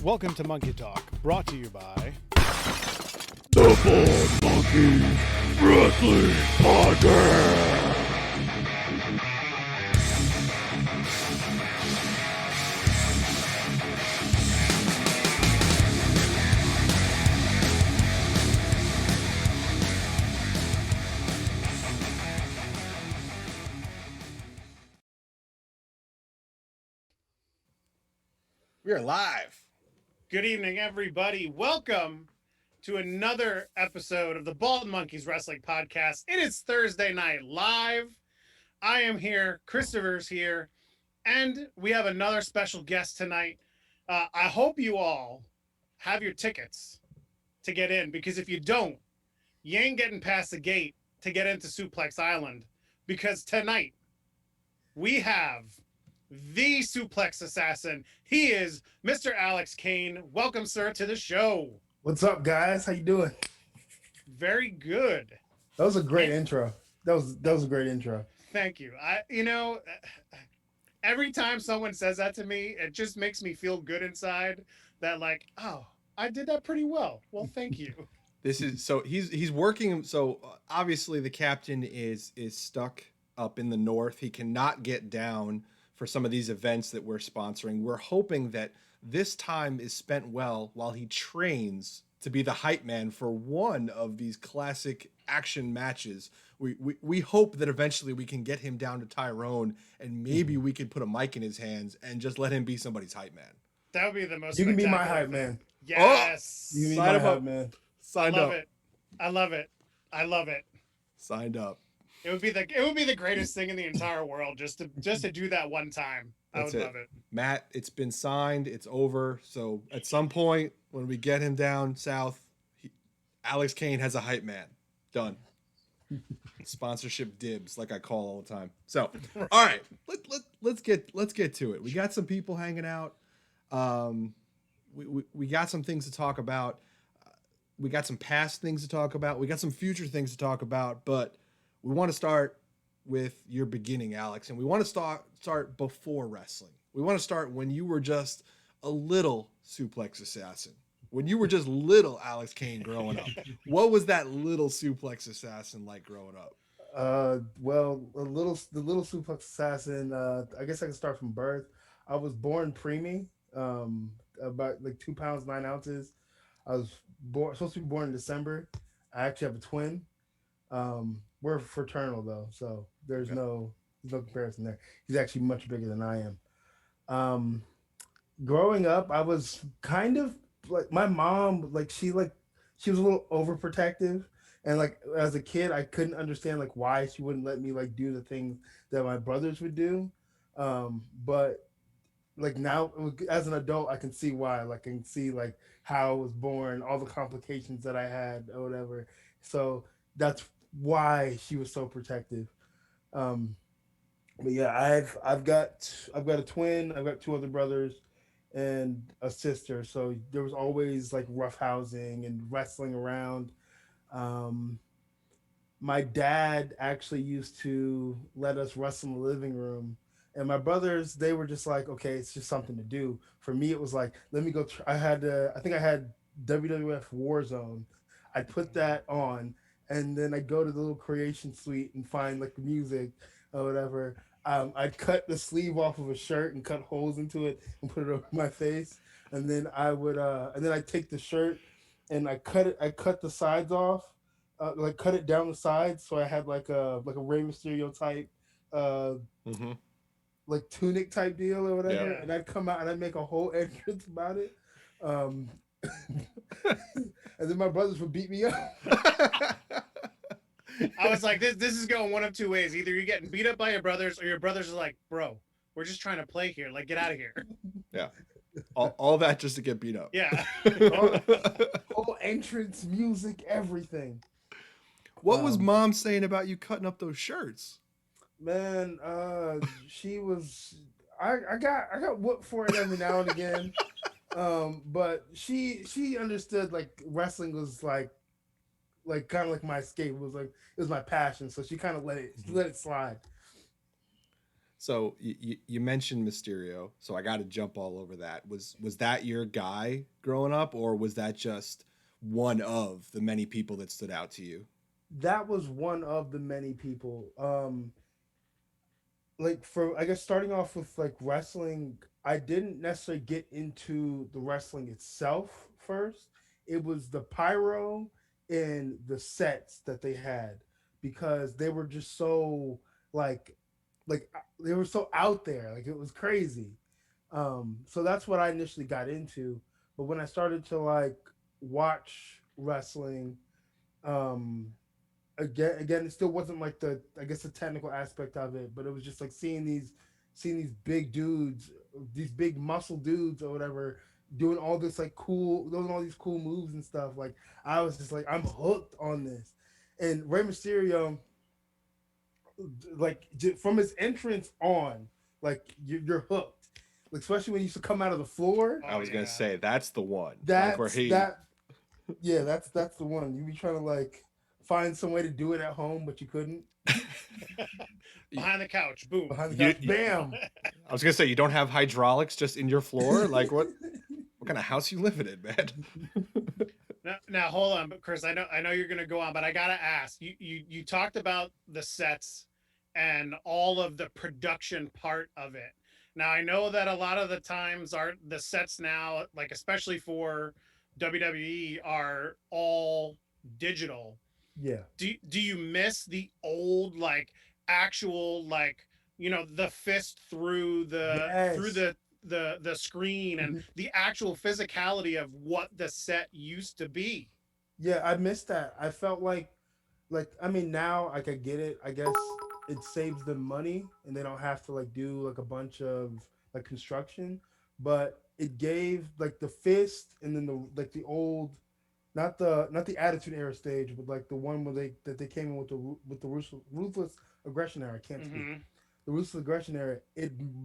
Welcome to Monkey Talk, brought to you by The Bald Monkey Wrestling Podcast. We are live. Good evening, everybody. Welcome to another episode of the Bald Monkeys Wrestling Podcast. It is Thursday night live. I am here, Christopher's here, and we have another special guest tonight. I hope you all have your tickets to get in, because if you don't, you ain't getting past the gate to get into Suplex Island, because tonight we have the Suplex Assassin. He is Mr. Alex Kane. Welcome, sir, to the show. What's up, guys? How you doing? Very good. That was a great intro. That was a great intro. Thank you. Every time someone says that to me, it just makes me feel good inside that, like, oh, I did that pretty well. Well, thank you. This is so he's working. So obviously the captain is stuck up in the north. He cannot get down for some of these events that we're sponsoring. We're hoping that this time is spent well while he trains to be the hype man for one of these classic action matches. We hope that eventually we can get him down to Tyrone, and maybe we could put a mic in his hands and just let him be somebody's hype man. That would be the most. You can be my hype man. Yes. Oh, you can be Sign my him hype up. man. Signed Love up. it. I love it. I love it. Signed up. It would be the greatest thing in the entire world just to do that one time. That's I would love it. Matt, it's been signed. It's over. So at some point when we get him down south, Alex Kane has a hype man. Done. Sponsorship dibs, like I call all the time. So, all right, let's get to it. We got some people hanging out. We got some things to talk about. We got some past things to talk about. We got some future things to talk about. But we want to start with your beginning, Alex, and we want to start before wrestling. We want to start when you were just a little suplex assassin. When you were just little Alex Kane growing up. What was that little suplex assassin like growing up? Well, the little suplex assassin. I guess I can start from birth. I was born preemie, about like 2 pounds 9 ounces. I was supposed to be born in December. I actually have a twin. We're fraternal though, so there's no comparison there. He's actually much bigger than I am. Growing up, I was kind of like my mom. She was a little overprotective, and like as a kid, I couldn't understand like why she wouldn't let me like do the things that my brothers would do. But like now, as an adult, I can see why. Like I can see like how I was born, all the complications that I had, or whatever. So that's why she was so protective. But yeah, I've got a twin. I've got 2 other brothers and a sister. So there was always like roughhousing and wrestling around. My dad actually used to let us wrestle in the living room. And my brothers, they were just like, okay, it's just something to do. For me, it was like, let me go. I think I had WWF Warzone. I'd put that on, and then I'd go to the little creation suite and find like the music or whatever. I'd cut the sleeve off of a shirt and cut holes into it and put it over my face. And then I'd take the shirt and I cut the sides off, like cut it down the sides. So I had like a Rey Mysterio type, like tunic type deal or whatever. Yeah. And I'd come out and I'd make a whole entrance about it. And then my brothers would beat me up. I was like, this is going one of two ways. Either you're getting beat up by your brothers, or your brothers are like, bro, we're just trying to play here. Like, get out of here. Yeah. All that just to get beat up. Yeah. Whole entrance, music, everything. What was mom saying about you cutting up those shirts? Man, she was. I got whooped for it every now and again. But she understood like wrestling was like kind of like my escape. It was my passion. So she kind of let it slide. So you mentioned Mysterio, so I got to jump all over that. Was that your guy growing up, or was that just one of the many people that stood out to you? That was one of the many people. Like for I guess starting off with like wrestling, I didn't necessarily get into the wrestling itself first. It was the pyro and the sets that they had because they were just so like they were so out there. Like it was crazy. So that's what I initially got into. But when I started to like watch wrestling, um, again it still wasn't like the I guess the technical aspect of it, but it was just like seeing these big dudes, these big muscle dudes or whatever, doing all these cool moves and stuff. Like I was just like I'm hooked on this. And Rey Mysterio, like from his entrance on, like you're hooked. Like especially when he used to come out of the floor. I Oh was gonna yeah. say that's the one, like where That's he. that Yeah, that's the one. You be trying to like find some way to do it at home, but you couldn't. Behind the couch, boom. Behind the you, couch, bam. I was gonna say you don't have hydraulics just in your floor. Like what kind of house you living in, man? Now hold on, but Chris, I know you're gonna go on, but I gotta ask. You talked about the sets and all of the production part of it. Now I know that a lot of the times are the sets now, like especially for WWE, are all digital. Yeah. Do you miss the old like actual like the fist through Yes. the screen and Mhm. the actual physicality of what the set used to be? Yeah, I missed that. I felt like I mean now like I get it. I guess it saves them money and they don't have to like do like a bunch of like construction, but it gave like the fist and then the like the old not the attitude era stage, but like the one where they came in with the ruthless aggression era. I can't speak. Mm-hmm. The ruthless aggression era.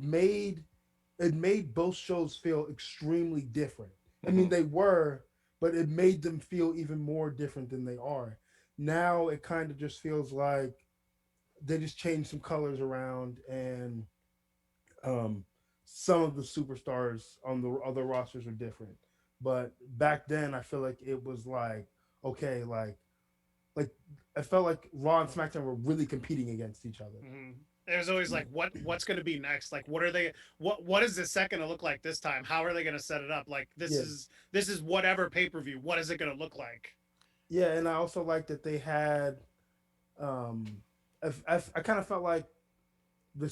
Made it made both shows feel extremely different. I mean, Mhm. they were, but it made them feel even more different than they are. Now it kind of just feels like they just changed some colors around and um, some of the superstars on the other rosters are different. But back then, I feel like it was like okay, like I felt like Raw and SmackDown were really competing against each other. Mm-hmm. There's always like what's going to be next, like what are they, what is this set going to look like this time, how are they going to set it up, like Yeah, this is whatever pay-per-view, what is it going to look like? yeah, and I also like that they had. Um, I kind of felt like the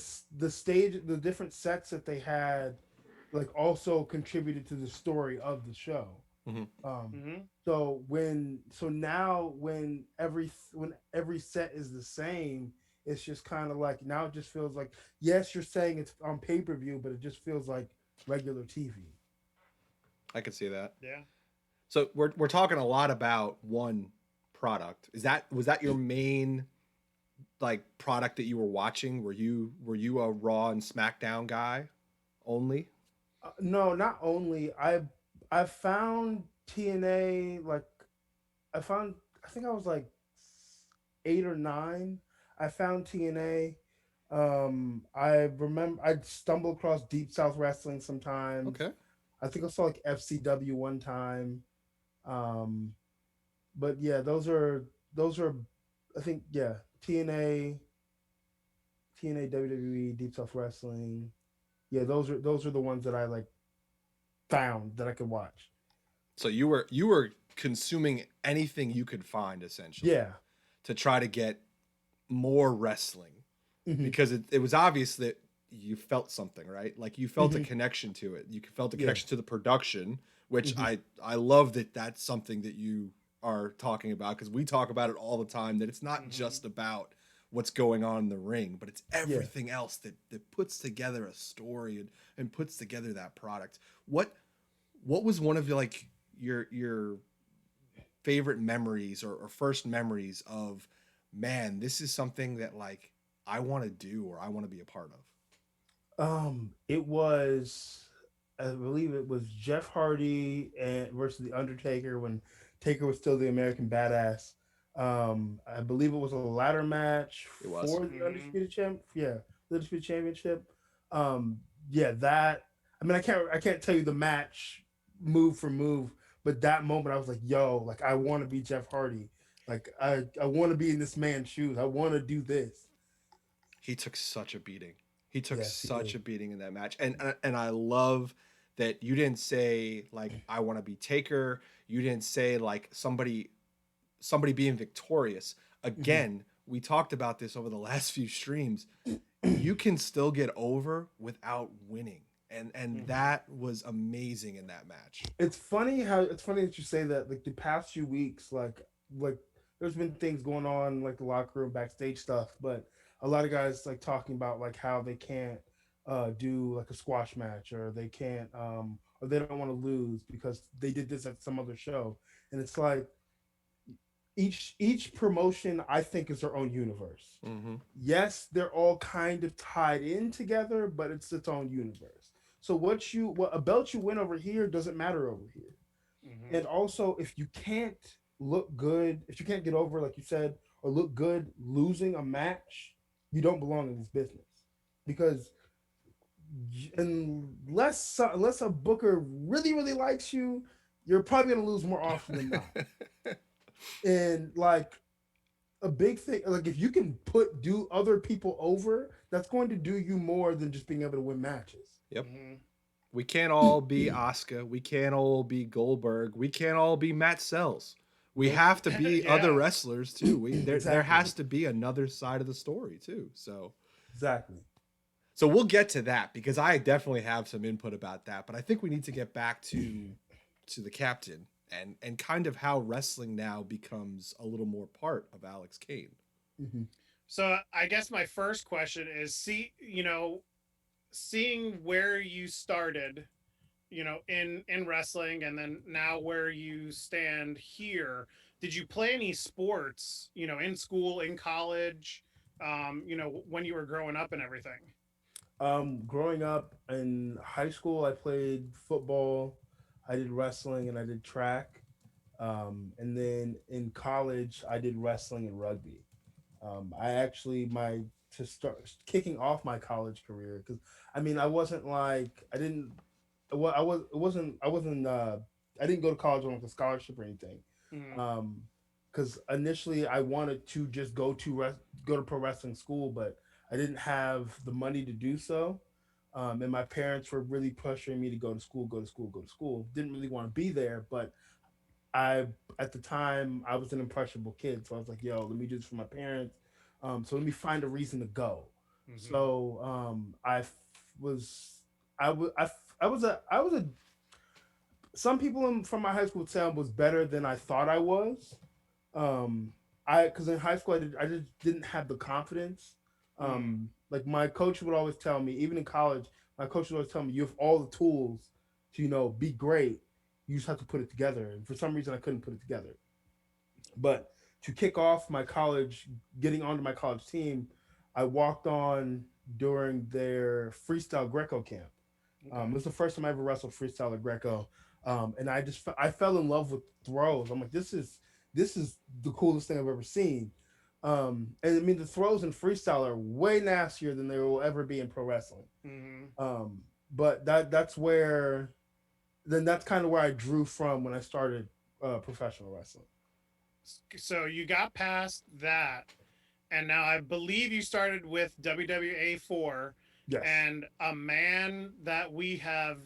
stage, the different sets that they had, like also contributed to the story of the show. Mhm. Um, Mm-hmm. so now when every set is the same, it's just kind of like now it just feels like yes, you're saying it's on pay per view, but it just feels like regular TV. I could see that. Yeah. So we're talking a lot about one product. Was that your main like product that you were watching? Were you a Raw and SmackDown guy only? No, not only I found TNA like I found I think I was like 8 or 9. I found TNA. I remember I'd stumble across Deep South Wrestling sometimes. Okay. I think I saw like FCW one time. Um, but yeah, those are I think yeah TNA, WWE, Deep South Wrestling. Yeah, those are the ones that I like found that I could watch. So you were consuming anything you could find essentially Yeah. to try to get more wrestling Hmm. because it was obvious that you felt something, right? Like you felt a Hmm. connection to it. You felt a Yeah. connection to the production, which Hmm. I love that that's something that you are talking about because we talk about it all the time that it's not Mm-hmm. just about what's going on in the ring, but it's Yeah. everything else that puts together a story and puts together that product. What was one of your favorite memories or first memories of, man, this is something that like I want to do or I want to be a part of? It was, I believe it was Jeff Hardy and versus the Undertaker when Taker was still the American Badass. I believe it was a ladder match It was. for the Mm-hmm. undisputed champ. Yeah, the Undisputed Championship. Um, yeah, that. I mean, I can't tell you the match move for move, but that moment I was like, yo, like I want to be Jeff Hardy. Like I want to be in this man's shoes. I want to do this. He took such a beating. He took Yes, he such did. a beating in that match, and I love that you didn't say like I want to be Taker. You didn't say like somebody being victorious. Mm-hmm. Again, we talked about this over the last few streams. You can still get over without winning. And Mhm. that was amazing in that match. It's funny that you say that. Like the past few weeks, like there's been things going on like the locker room backstage stuff, but a lot of guys like talking about like how they can't do like a squash match, or they can't or they don't want to lose because they did this at some other show. And it's like each promotion I think is their own universe. Mm-hmm. Yes, they're all kind of tied in together, but it's its own universe. So what a belt you win over here doesn't matter over here. Mhm. And also, if you can't look good, if you can't get over, like you said, or look good losing a match, you don't belong in this business. Because unless a booker really really likes you, you're probably gonna lose more often than not. And like a big thing, like if you can do other people over, that's going to do you more than just being able to win matches. Yep. Mhm. We can't all be Asuka. We can't all be Goldberg. We can't all be Matt Sells. We Nope. have to be other Yeah. wrestlers too. There Exactly. has to be another side of the story too. Exactly. So we'll get to that because I definitely have some input about that. But I think we need to get back to the captain and kind of how wrestling now becomes a little more part of Alex Kane. Mm-hmm. So I guess my first question is seeing where you started, in wrestling and then now where you stand here, did you play any sports, in school, in college, when you were growing up and everything? Growing up in high school, I played football, I did wrestling, and I did track. And then in college, I did wrestling and rugby. I actually my to start kicking off my college career, because I mean I wasn't like I didn't well I was it wasn't I wasn't I didn't go to college on like a scholarship or anything. Mm-hmm. Um, because initially I wanted to just go to pro wrestling school, but I didn't have the money to do so. And my parents were really pressuring me to go to school, go to school, go to school. Didn't really want to be there, but I at the time I was an impressionable kid, so I was like, "Yo, let me do this for my parents." So let me find a reason to go. Mm-hmm. So was I was a some people from my high school would say I was better than I thought I was. Um, I because in high school I just didn't have the confidence. Mm-hmm. Like my coach would always tell me, even in college, my coach would always tell me, "You have all the tools to be great. You just have to put it together." And for some reason, I couldn't put it together. But to kick off my college, getting onto my college team, I walked on during their freestyle Greco camp. Okay. It was the first time I ever wrestled freestyle or Greco, and I fell in love with throws. I'm like, this is the coolest thing I've ever seen. And I mean, the throws in freestyle are way nastier than they will ever be in pro wrestling. Mm-hmm. But that's kind of where I drew from when I started professional wrestling. So you got past that, and now I believe you started with WWA 4, Yes. and a man that we have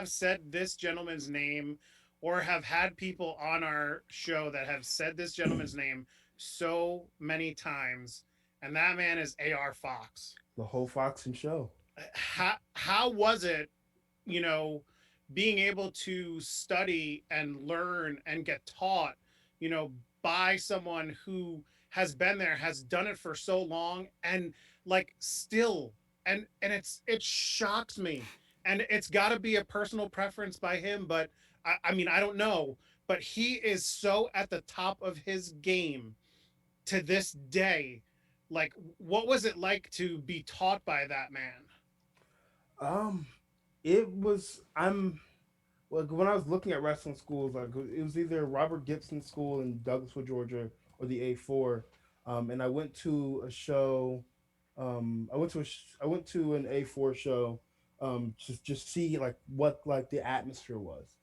said this gentleman's name, or have had people on our show that have said this gentleman's name so many times, and that man is AR Fox. The whole Fox and show. How was it, you know, being able to study and learn and get taught, you know, by someone who has been there, has done it for so long, and like still, and it shocks me, and it's got to be a personal preference by him, but I mean I don't know, but he is so at the top of his game to this day. Like, what was it like to be taught by that man? Um, it was I'm like when I was looking at wrestling schools, like it was either Robert Gibson School in Douglasville, Georgia, or the A4. And I went to a show. I went to an A4 show, just see like what like the atmosphere was,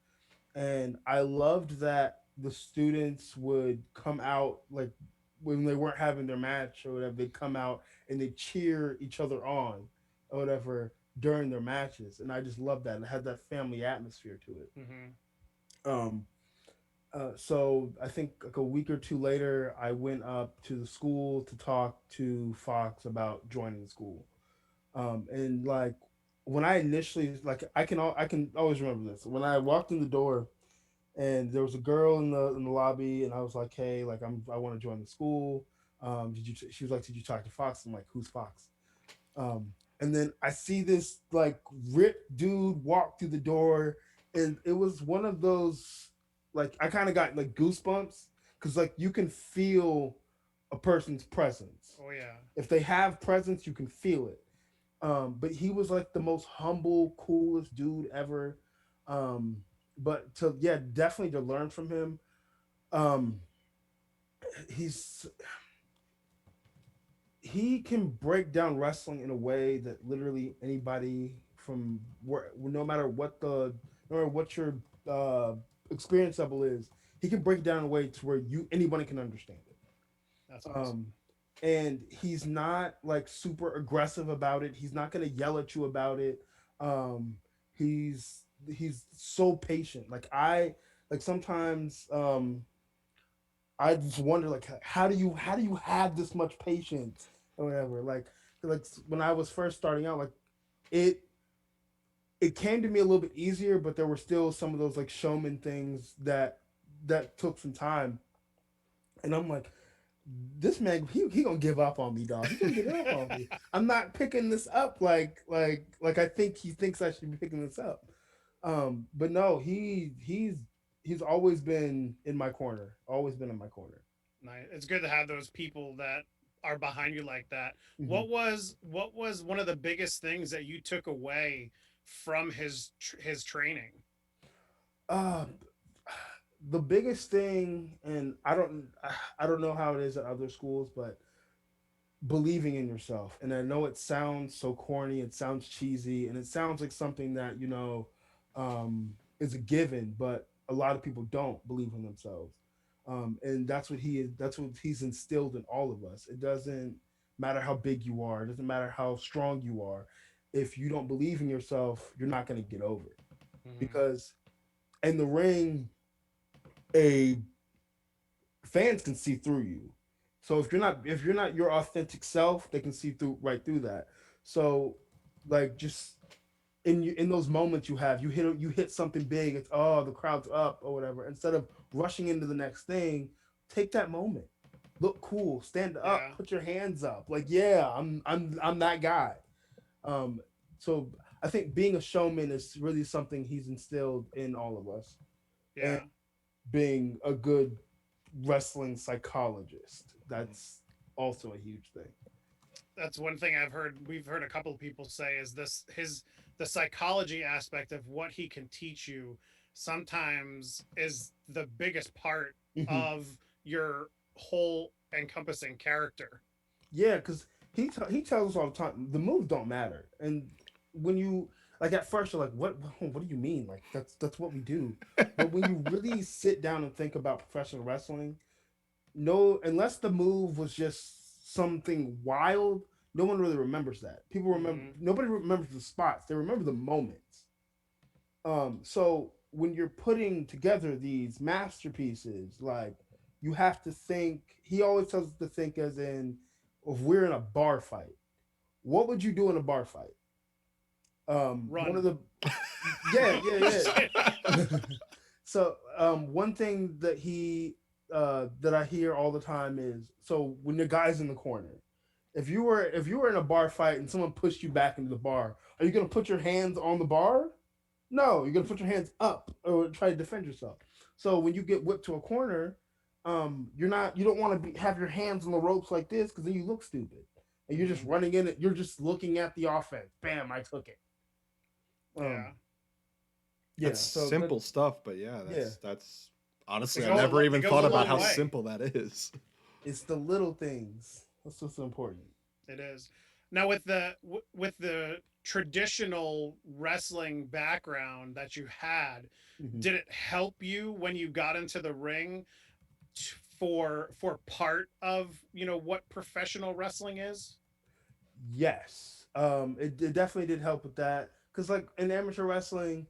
and I loved that the students would come out like when they weren't having their match or whatever, they'd come out and they cheer each other on or whatever during their matches, and I just loved that. It had that family atmosphere to it. Mm-hmm. Um, so I think like a week or two later, I went up to the school to talk to Fox about joining the school. And like when I initially like I can always remember this. When I walked in the door and there was a girl in the lobby, and I was like, hey, like I want to join the school. Did you? She was like, did you talk to Fox? I'm like, who's Fox? And then I see this like ripped dude walk through the door, and it was one of those like I kind of got like goosebumps because like you can feel a person's presence. Oh yeah. If they have presence, you can feel it. But he was like the most humble, coolest dude ever. Um, but to yeah, definitely to learn from him. Um, he's he can break down wrestling in a way that literally anybody from where no matter what the no matter what your uh experience level is, he can break it down in a way to where you anybody can understand it. That's awesome. And he's not like super aggressive about it. He's not gonna yell at you about it. um he's so patient. Like sometimes I just wonder like how do you have this much patience or whatever. Like when I was first starting out, like it it came to me a little bit easier, but there were still some of those like showman things that took some time. And I'm like, this man, he gonna give up on me, dog. He gonna give up on me. I'm not picking this up like I think he thinks I should be picking this up. But no, he's always been in my corner. Always been in my corner. Nice. It's good to have those people that are behind you like that. Hmm. What was one of the biggest things that you took away from his training? Uh, the biggest thing, and I don't know how it is at other schools, but believing in yourself. And I know it sounds so corny, it sounds cheesy, and it sounds like something that is a given, but a lot of people don't believe in themselves. And that's what he is. That's what he's instilled in all of us. It doesn't matter how big you are. It doesn't matter how strong you are. If you don't believe in yourself, you're not going to get over it. Mm-hmm. Because in the ring, a fans can see through you. So if you're not your authentic self, they can see through right through that. So like just in those moments you hit something big, it's oh the crowd's up or whatever. Instead of rushing into the next thing, take that moment. Look cool, stand Yeah. up, put your hands up. Like yeah, I'm that guy. Um so I think being a showman is really something he's instilled in all of us. And Yeah. being a good wrestling psychologist. That's also a huge thing. That's one thing we've heard a couple of people say is this his the psychology aspect of what he can teach you sometimes is the biggest part Hmm. of your whole encompassing character. Yeah, because he tells us all the time the moves don't matter, and when you like at first you're like, what do you mean? Like that's what we do. But when you really sit down and think about professional wrestling, no, unless the move was just something wild, no one really remembers that. People remember Mm-hmm. nobody remembers the spots. They remember the moments. So when you're putting together these masterpieces, like you have to think. He always tells us to think as in, if we're in a bar fight, what would you do in a bar fight? One of Run. the yeah, Just yeah, kidding. yeah. So one thing that I hear all the time is so when the guy's in the corner, if you were in a bar fight and someone pushed you back into the bar, are you gonna put your hands on the bar? No, you're gonna put your hands up or try to defend yourself. So when you get whipped to a corner, you don't want to have your hands on the ropes like this because then you look stupid and you're just Mm-hmm. running in it. You're just looking at the offense. Bam, I took it. Um, Yeah. That's yeah. So simple stuff, but yeah, yeah, that's honestly It I goes never it even goes thought a about long how way. simple that is. it's the little things. That's what's important. It is. Now with the traditional wrestling background that you had, Mhm. did it help you when you got into the ring for part of, what professional wrestling is? Yes, it definitely did help with that because like in amateur wrestling,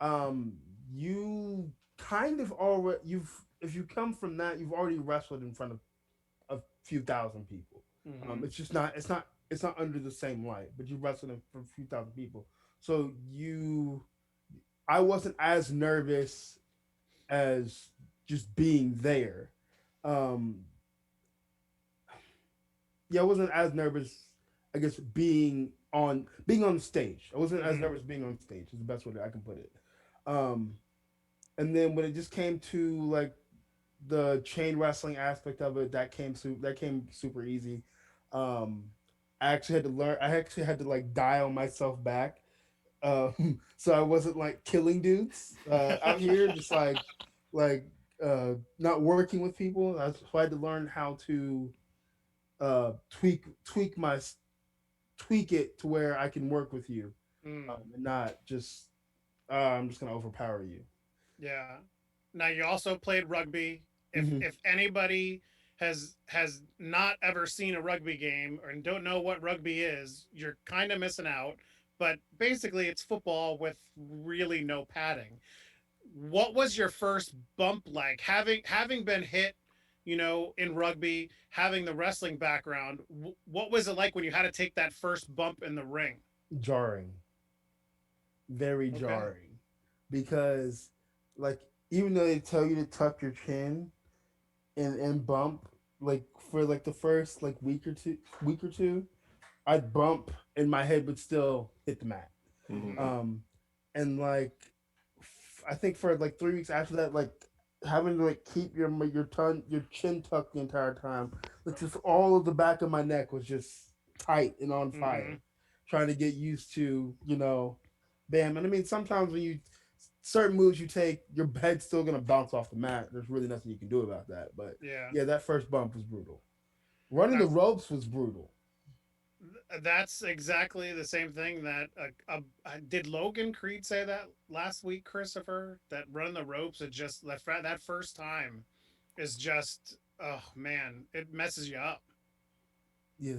um, you kind of already you've if you come from that, you've already wrestled in front of a few thousand people. Mm-hmm. It's not under the same light, but you wrestled in for a few thousand people. So I wasn't as nervous as just being there. Um, yeah, I wasn't as nervous. I guess being on the stage. I wasn't as Mm-hmm. nervous being on stage. Is the best way that I can put it. Um, and then when it just came to like the chain wrestling aspect of it, that came super easy. Um, I actually had to like dial myself back, so I wasn't like killing dudes out here, just like not working with people. So I had to learn how to tweak it to where I can work with you, Mm, and not just I'm just gonna overpower you. yeah. Now you also played rugby. If Hmm. if anybody has not ever seen a rugby game or don't know what rugby is, you're kind of missing out. But basically, it's football with really no padding. What was your first bump like, having been hit, in rugby, having the wrestling background? What was it like when you had to take that first bump in the ring? Jarring, very Okay. jarring, because like even though they tell you to tuck your chin and bump like for like the first like week or two, I'd bump and my head would still hit the mat. Hmm. Mm-hmm. Um, and like I think for like 3 weeks after that, like having to like keep your chin tucked the entire time, like just all of the back of my neck was just tight and on Mm-hmm. fire, trying to get used to bam. And I mean sometimes when you certain moves you take, your head's still gonna bounce off the mat. There's really nothing you can do about that. But Yeah. yeah, that first bump was brutal. Running Now, the ropes was brutal. that's exactly the same thing that did Logan Creed say that last week, Christopher? That running the ropes, it just that first time is just, oh man, it messes you up. Yeah,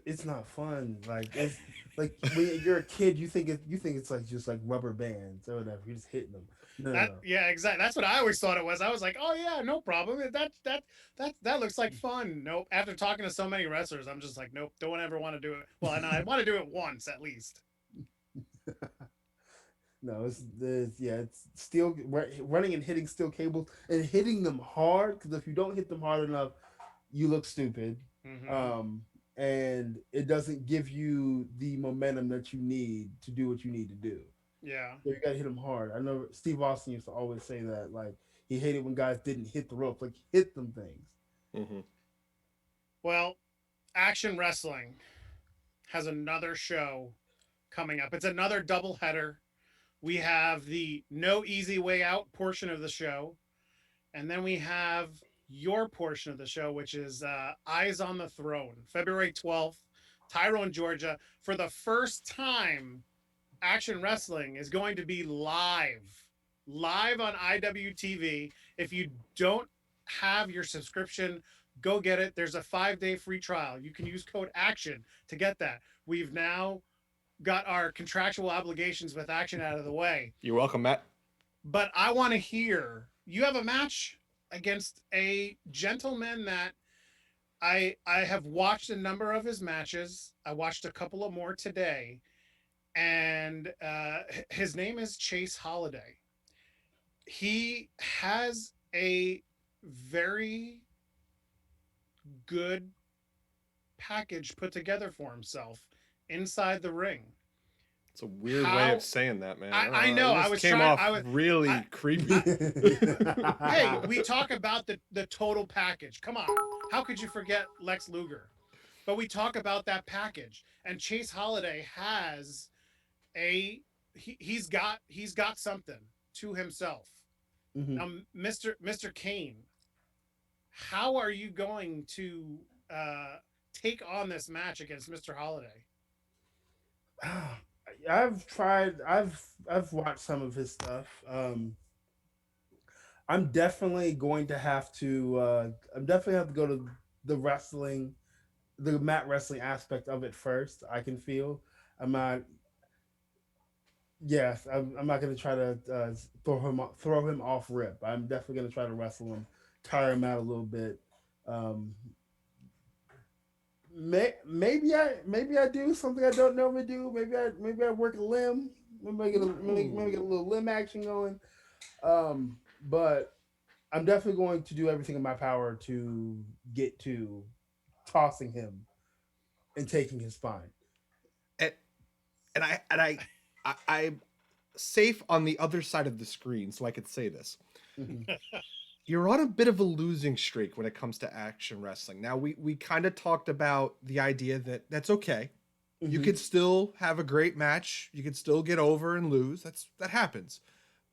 it's not fun. Like it's like when you're a kid, you think it's like just like rubber bands or whatever. You're just hitting them. No, no, That no. Yeah, exactly. That's what I always thought it was. I was like, oh yeah, no problem. That looks like fun. Nope. After talking to so many wrestlers, I'm just like, nope, don't ever want to do it. Well, and I want to do it once at least. No, it's steel running and hitting steel cables and hitting them hard. Because if you don't hit them hard enough, you look stupid. Mm-hmm. Um, and it doesn't give you the momentum that you need to do what you need to do. Yeah. So you gotta hit them hard. I know Steve Austin used to always say that. Like he hated when guys didn't hit the rope. Like hit them things. Hmm. Well, Action Wrestling has another show coming up. It's another double header. We have the No Easy Way Out portion of the show, and then we have your portion of the show, which is Eyes on the Throne, February 12th, Tyrone, Georgia. For the first time, Action Wrestling is going to be live on IWTV. If you don't have your subscription, go get it. There's a 5-day free trial. You can use code ACTION to get that. We've now got our contractual obligations with Action out of the way. You're welcome, Matt. But I want to hear, you have a match against a gentleman that I have watched a number of his matches. I watched a couple of more today, and his name is Chase Holiday. He has a very good package put together for himself inside the ring. It's a weird way of How saying that, man. I know This came off I, really creepy. I hey, we talk about the total package. Come on. How could you forget Lex Luger? But we talk about that package, and Chase Holiday has he's got something to himself. Mhm. Now, Mr. Kane, how are you going to take on this match against Mr. Holiday? I've watched some of his stuff. I'm definitely going to have to. I'm definitely have to go to the wrestling, the mat wrestling aspect of it first. I can feel. I'm not. Yes, I'm not going to try to throw him off rip. I'm definitely going to try to wrestle him, tire him out a little bit. Um, maybe I do something I don't normally do. Maybe I work a limb. Maybe get a little limb action going. But I'm definitely going to do everything in my power to get to tossing him and taking his spine. And, I'm safe on the other side of the screen, so I could say this. Mhm. You're on a bit of a losing streak when it comes to action wrestling. Now we kind of talked about the idea that that's okay. You Mhm. could still have a great match. You could still get over and lose. That happens.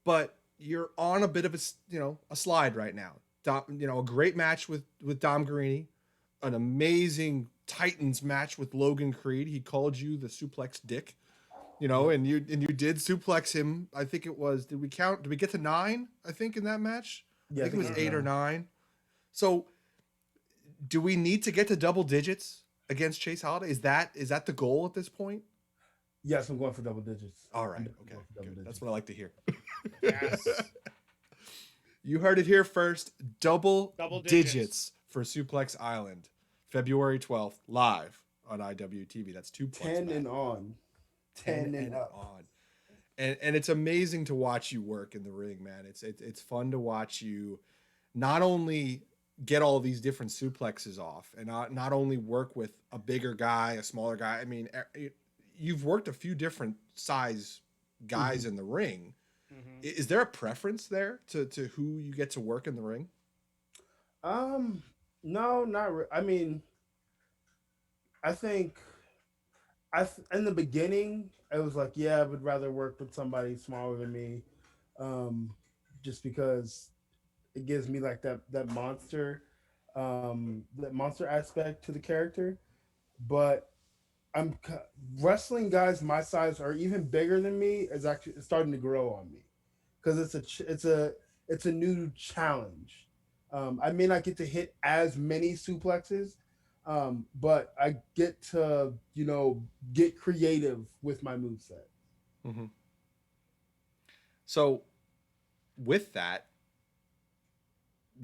But you're on a bit of a slide right now. A great match with Dom Guarini, an amazing Titans match with Logan Creed. He called you the suplex dick, and you did suplex him. I think it was. Did we count? Did we get to 9? I think in that match. I Yeah, I think it think was it was 8 or 9. 9. So, do we need to get to double digits against Chase Holiday? Is that the goal at this point? Yes, I'm going for double digits. All I'm right. definitely Okay. going for double Good. That's digits. what I like to hear. Yes. You heard it here first. Double Double digits. digits for Suplex Island, February 12th, live on IWTV. That's 2 points 10 back. and on. 10 10 and and up. on. And it's amazing to watch you work in the ring, man. It's fun to watch you not only get all these different suplexes off and not only work with a bigger guy, a smaller guy. I mean, you've worked a few different size guys Mhm. in the ring. Hmm. Is there a preference there to who you get to work in the ring? Um, no, I mean, I think in the beginning, I was like, yeah, I would rather work with somebody smaller than me, um, just because it gives me like that monster aspect to the character. But I'm wrestling guys my size or even bigger than me is actually starting to grow on me because it's a new challenge. I may not get to hit as many suplexes, but I get to get creative with my moveset. Mm-hmm. So with that,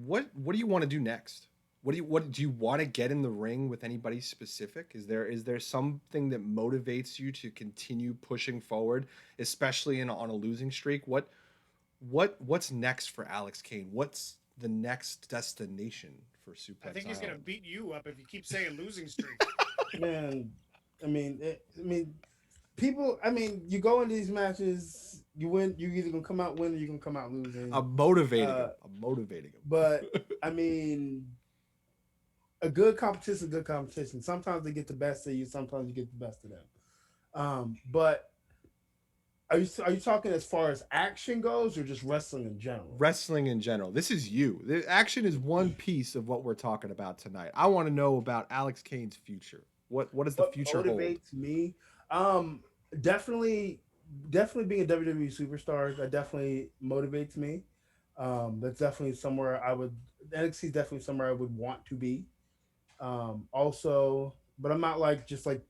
what do you want to do next? What do you want to get in the ring with anybody specific? Is there something that motivates you to continue pushing forward, especially on a losing streak? What's next for Alex Kane? What's the next destination for I Suplex think he's gonna Island? beat you up if you keep saying losing streak. Man, I mean, people. I mean, you go into these matches, you win. You're either gonna come out winning, or you're gonna come out losing. I'm motivating him. Uh, I'm motivating but him. I mean, a good competition is a good competition. Sometimes they get the best of you. Sometimes you get the best of them. But are you talking as far as action goes, or just wrestling in general? Wrestling in general. This is you. The action is one piece of what we're talking about tonight. I want to know about Alex Kane's future. What does the What future hold? motivates me? Um, definitely, definitely being a WWE superstar. That definitely motivates me. That's definitely somewhere I would. NXT is definitely somewhere I would want to be. Also, but I'm not just like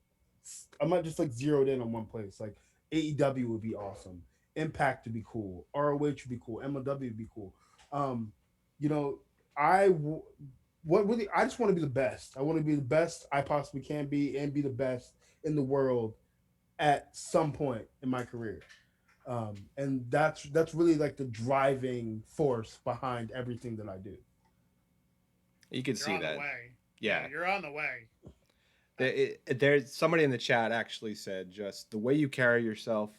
zeroed in on one place. Like AEW would be awesome. Impact would be cool. ROH would be cool. MLW would be cool. Um, you know, I w- what really I just want to be the best. I want to be the best I possibly can be and be the best in the world at some point in my career. And that's really like the driving force behind everything that I do. You can You're see on the that. way. Yeah, Yeah. you're on the way. There's somebody in the chat actually said just the way you carry yourself.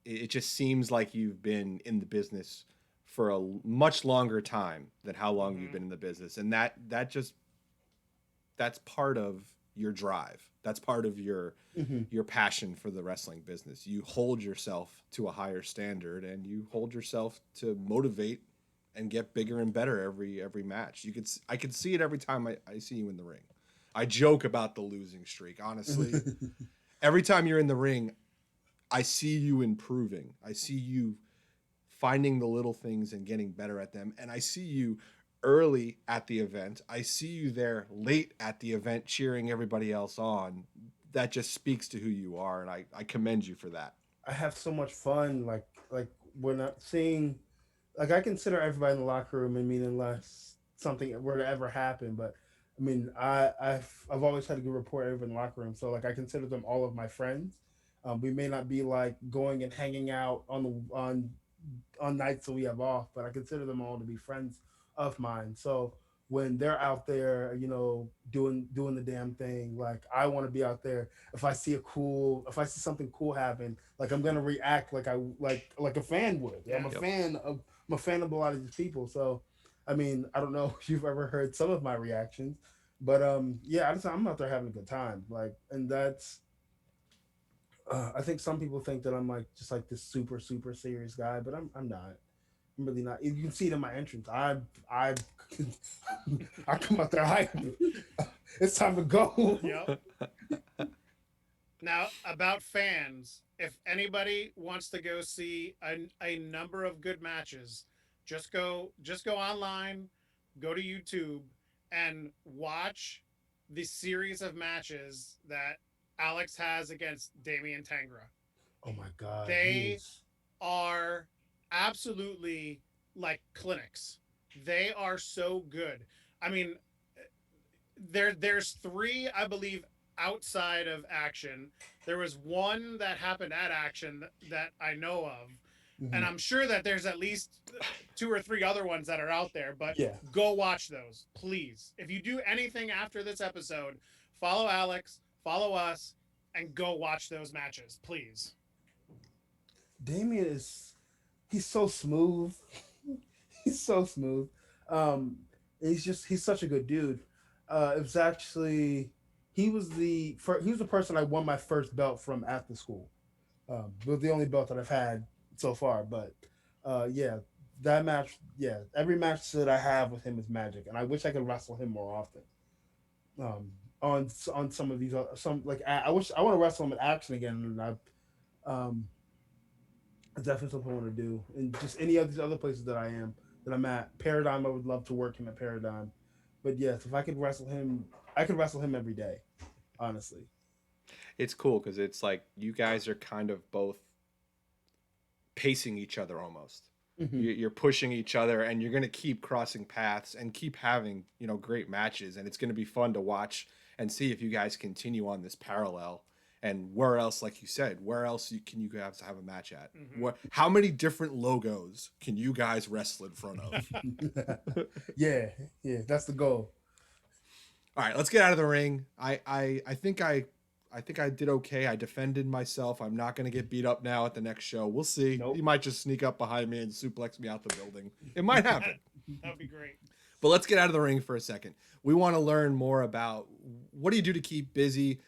It just seems like you've been in the business for a much longer time than how long you've Hmm. been in the business, and that's part of your drive. That's part of Mm-hmm. your passion for the wrestling business. You hold yourself to a higher standard, and you hold yourself to motivate and get bigger and better every match. I can see it every time I see you in the ring. I joke about the losing streak. Honestly, every time you're in the ring, I see you improving. I see you finding the little things and getting better at them. And I see you early at the event. I see you there late at the event cheering everybody else on. That just speaks to who you are, and I commend you for that. I have so much fun. Like when I'm seeing, like I consider everybody in the locker room. I mean, unless something were to ever happen, but I mean, I've always had a good rapport with everyone in the locker room. So like I consider them all of my friends. We may not be like going and hanging out on nights that we have off, but I consider them all to be friends of mine. So when they're out there, doing the damn thing, like I want to be out there. If I see something cool happen, like I'm gonna react like I like a fan would. Yeah. I'm a fan of a lot of these people. So, I mean, I don't know if you've ever heard some of my reactions, but yeah, I'm out there having a good time. Like, and that's I think some people think that I'm like just like this super serious guy, but I'm not. I'm really not. You can see it in my entrance. I I come out there hype. It's time to go. Yep. Now, about fans, if anybody wants to go see a number of good matches, just go online, go to YouTube, and watch the series of matches that Alex has against Damian Tangra. Oh my god. They are absolutely like clinics. They are so good. I mean, there's three, I believe, outside of Action. There was one that happened at Action that I know of. Mhm. And I'm sure that there's at least two or three other ones that are out there, but Yeah. go watch those, please. If you do anything after this episode, follow Alex, follow us, and go watch those matches, please. Damien he's so smooth. He's so smooth. Um, he's such a good dude. It was actually he was the person I won my first belt from at the school. It was the only belt that I've had so far. But yeah, that match, yeah, every match that I have with him is magic, and I wish I could wrestle him more often. On some of these some like I want to wrestle him at Action again, and it's definitely something I want to do, and just any of these other places that I'm at. Paradigm, I would love to work him at Paradigm, but yes, if I could wrestle him, I could wrestle him every day, honestly. It's cool because it's like you guys are kind of both pacing each other almost. Mm-hmm. You're pushing each other, and you're going to keep crossing paths and keep having great matches, and it's going to be fun to watch and see if you guys continue on this parallel. And where else, like you said, where else can you guys have a match at? Mhm. How many different logos can you guys wrestle in front of? Yeah, that's the goal. All right, let's get out of the ring. I think I did okay. I defended myself. I'm not going to get beat up now at the next show. We'll see. Nope. You might just sneak up behind me and suplex me out the building. It might happen. That'd be great. But let's get out of the ring for a second. We want to learn more about what do you do to keep busy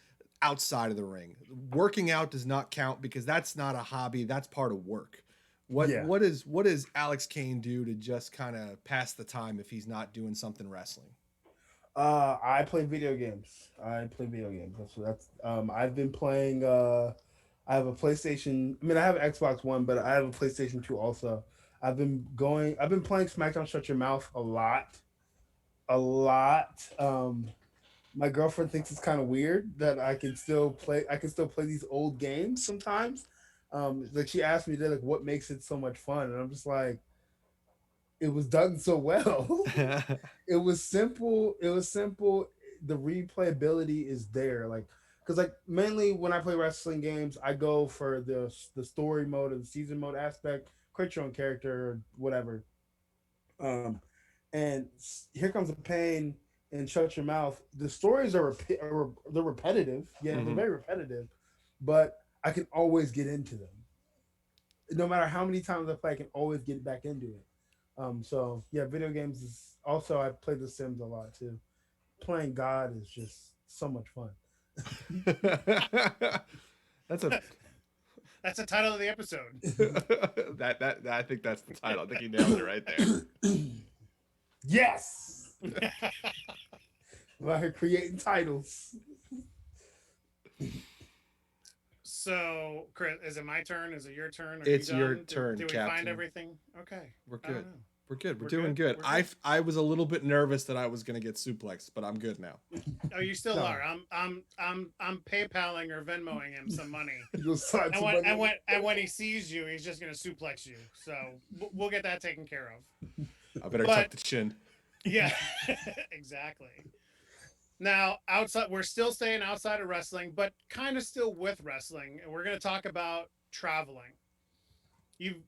outside of the ring. Working out does not count because that's not a hobby. That's part of work. What does Alex Kane do to just kind of pass the time if he's not doing something wrestling? I play video games. That's I've been playing. I have a PlayStation. I mean, I have an Xbox One, but I have a PlayStation 2 also. I've been playing SmackDown Shut Your Mouth a lot. My girlfriend thinks it's kind of weird that I can still play these old games sometimes. Like she asked me, like, what makes it so much fun, and I'm just like, it was done so well. It was simple. The replayability is there, like, because like mainly when I play wrestling games, I go for the story mode or the season mode aspect, create your own character or whatever. And Here Comes the Pain and Shut Your Mouth. The stories are they're repetitive. Yeah, they're very repetitive, but I can always get into them. No matter how many times I play, I can always get back into it. So yeah, video games is also, I play The Sims a lot too. Playing God is just so much fun. That's the title of the episode. that I think that's the title. I think you nailed it right there. Yes. I'm out here creating titles. So, Chris, is it my turn? Is it your turn? Are It's you your done? turn, Did we find Captain. everything? Okay. We're I don't good. know. We're good. We're We're doing good? good. We're good? I was a little bit nervous that I was gonna get suplexed, but I'm good now. Oh, you still No. are. I'm PayPaling or Venmoing him some money. You gonna slide And somebody in? when he sees you, he's just gonna suplex you. So we'll get that taken care of. I better But tuck the chin. yeah, exactly. Now, outside, we're still staying outside of wrestling, but kind of still with wrestling, and we're going to talk about traveling. You've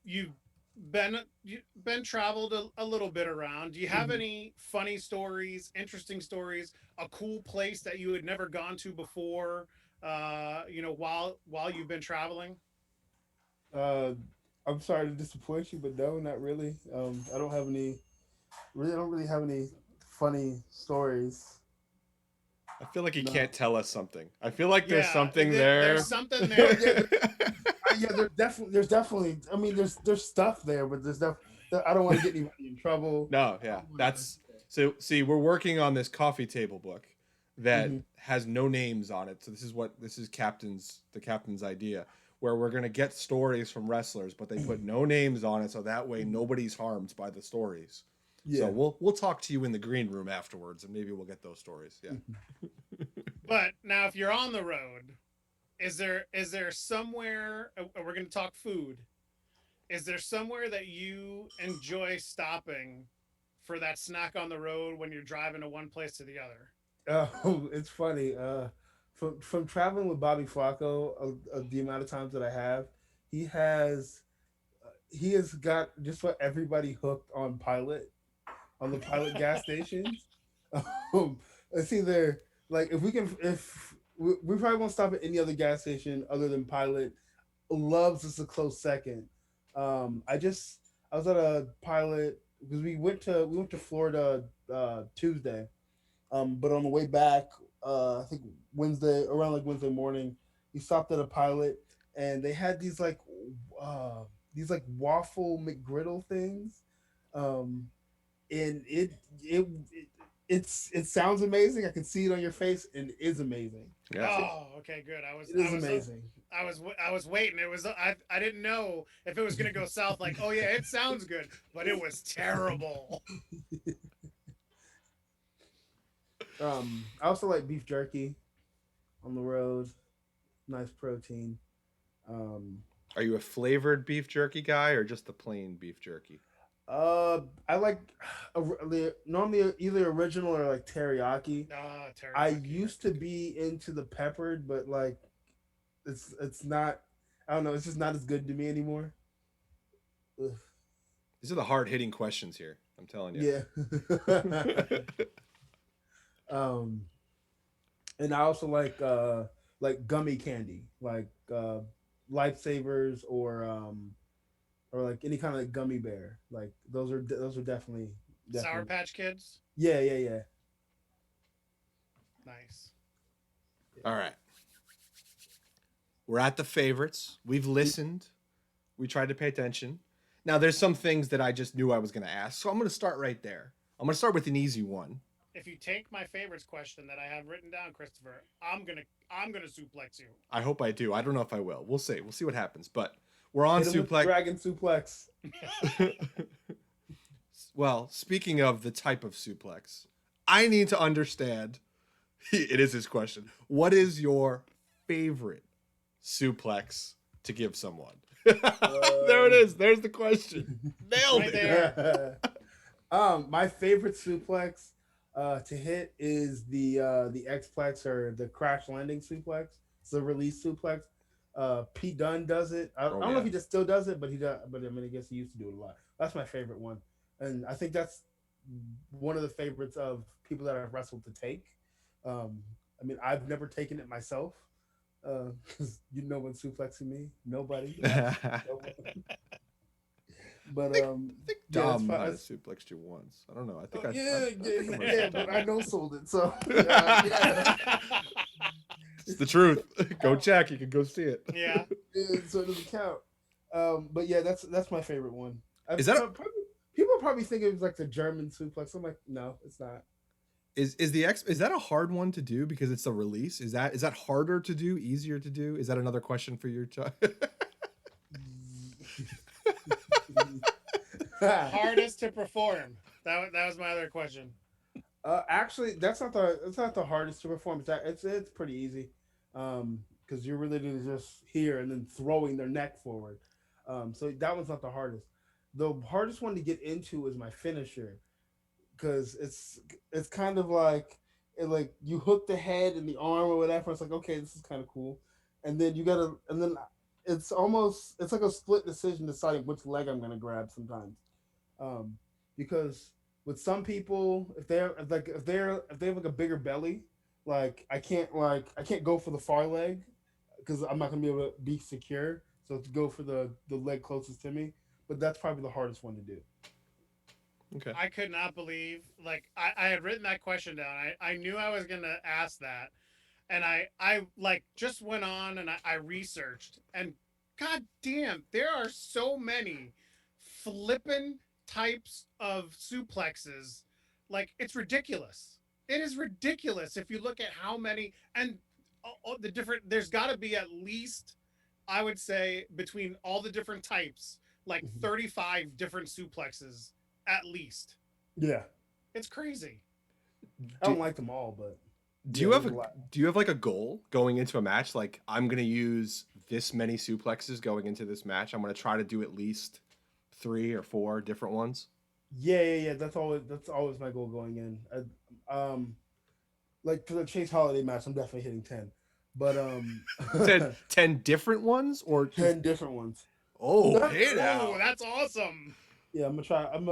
been traveled a little bit around. Do you have Mhm. any funny stories, interesting stories, a cool place that you had never gone to before? While you've been traveling. Uh, I'm sorry to disappoint you, but no, not really. I don't have any. Really, I don't really have any funny stories. I feel like he No. can't tell us something. I feel like there's Yeah, something there. there's something No, there. yeah, yeah. There's definitely. I mean, there's stuff there, but I don't want to get anybody in trouble. No, yeah. That's so see, we're working on this coffee table book that Mhm. has no names on it. So this is the captain's idea where we're going to get stories from wrestlers, but they put no names on it so that way nobody's harmed by the stories. So Yeah. we'll talk to you in the green room afterwards and maybe we'll get those stories. Yeah. But now, if you're on the road, is there somewhere? We're going to talk food. Is there somewhere that you enjoy stopping for that snack on the road when you're driving to one place to the other? It's funny. From traveling with Bobby Flacco, the amount of times that I have, he has he has got just about everybody hooked on the Pilot gas stations. It's either like if we probably won't stop at any other gas station other than Pilot. Loves is a close second. I was at a Pilot because we went to Florida Tuesday. But on the way back, I think Wednesday morning, we stopped at a Pilot, and they had these like waffle McGriddle things, um, and it sounds amazing. I can see it on your face, and it is amazing. Yeah. Oh, okay, good. It is amazing. I was waiting. It was I didn't know if it was gonna go south. Like, oh yeah, it sounds good, but it was terrible. I also like beef jerky on the road. Nice protein. Um, Are you a flavored beef jerky guy or just the plain beef jerky? I like normally either original or like teriyaki. Ah, I teriyaki. used to be into the peppered, but like it's not. I don't know. It's just not as good to me anymore. Ugh. These are the hard hitting questions here. I'm telling you. Yeah. um, and I also like gummy candy, like lifesavers or like any kind of like gummy bear. Like those are definitely Sour definitely. Patch Kids. Yeah. Nice. All right. We're at the favorites. We've listened. We tried to pay attention. Now, there's some things that I just knew I was going to ask. So I'm going to start right there. I'm going to start with an easy one. If you take my favorites question that I have written down, Christopher, I'm gonna suplex you. I hope I do. I don't know if I will. We'll see. We'll see what happens. But we're on Hit him with the suplex. dragon suplex. Well, speaking of the type of suplex, I need to understand. It is his question. What is your favorite suplex to give someone? There it is. There's the question. Nailed Right it. there. My favorite suplex to hit is the X-plex or the crash landing suplex. It's the release suplex. Pete Dunne does it. I don't know if he just still does it, but he does. But I mean, I guess he used to do it a lot. That's my favorite one, and I think that's one of the favorites of people that I've wrestled to take. I mean, I've never taken it myself because you know when suplexing me, nobody. But I think Dom yeah, might have suplexed you once. I don't know. I think I yeah, but I know sold it, so It's the truth. Go check. You can go see it. Yeah. so it doesn't count. But yeah, that's my favorite one. Is that people probably think it was like the German suplex? I'm like, no, it's not. Is that a hard one to do because it's a release? Is that harder to do, easier to do? Is that another question for your child? Hardest to perform. That was my other question. Actually, it's not the hardest to perform. It's pretty easy, because you're really just here and then throwing their neck forward. So that one's not the hardest. The hardest one to get into is my finisher, because it's kind of like like you hook the head and the arm or whatever. It's like, okay, this is kind of cool, and then it's like a split decision deciding which leg I'm gonna grab sometimes, um, because with some people, if they have like a bigger belly, I can't go for the far leg because I'm not gonna be able to be secure. So to go for the leg closest to me, but that's probably the hardest one to do. Okay. I could not believe, like, I had written that question down. I knew I was gonna ask that, and I like just went on and I researched, and god damn, there are so many flippin' types of suplexes. Like, it's ridiculous. It is ridiculous if you look at how many, and the different, there's got to be at least, I would say, between all the different types, like Mhm. 35 different suplexes at least. Yeah, It's crazy. I Do, don't like them all, but do yeah, you have there's a lot. like a goal going into a match? Like, I'm gonna use this many suplexes going into this match. I'm gonna try to do at least 3 or 4 different ones. Yeah. That's always my goal going in. Like for the Chase Holiday match, I'm definitely hitting 10, but 10 different ones or just 10 different ones. oh Not- hey now. Oh, that's awesome. Yeah, I'm gonna try. I'm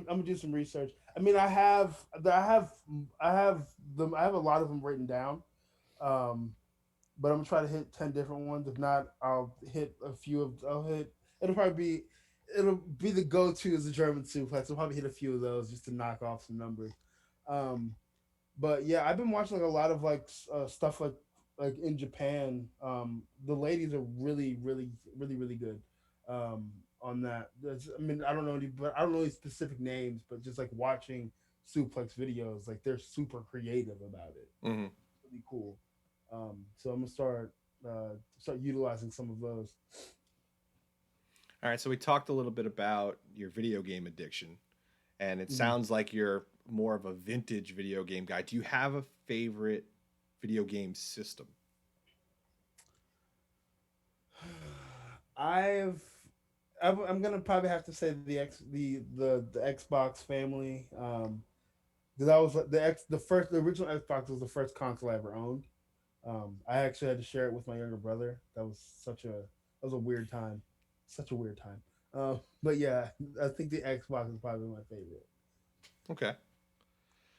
gonna do some research. I mean, I have a lot of them written down. Um, but I'm gonna try to hit 10 different ones. If not, I'll hit a few of. I'll hit. It'll probably be. It'll be the go-to as a German suplex. I'll probably hit a few of those just to knock off some numbers. Um, but yeah, I've been watching like a lot of stuff like in Japan. The ladies are really good. On that. I mean, I don't know any specific names, but just like watching suplex videos, like they're super creative about it. Hmm. Really cool. So I'm gonna start utilizing some of those. All right, so we talked a little bit about your video game addiction, and it Mhm. sounds like you're more of a vintage video game guy. Do you have a favorite video game system? I've I'm gonna probably have to say the Xbox family. Because I was the original Xbox was the first console I ever owned. I actually had to share it with my younger brother. That was a weird time, such a weird time. But yeah, I think the Xbox is probably my favorite. Okay.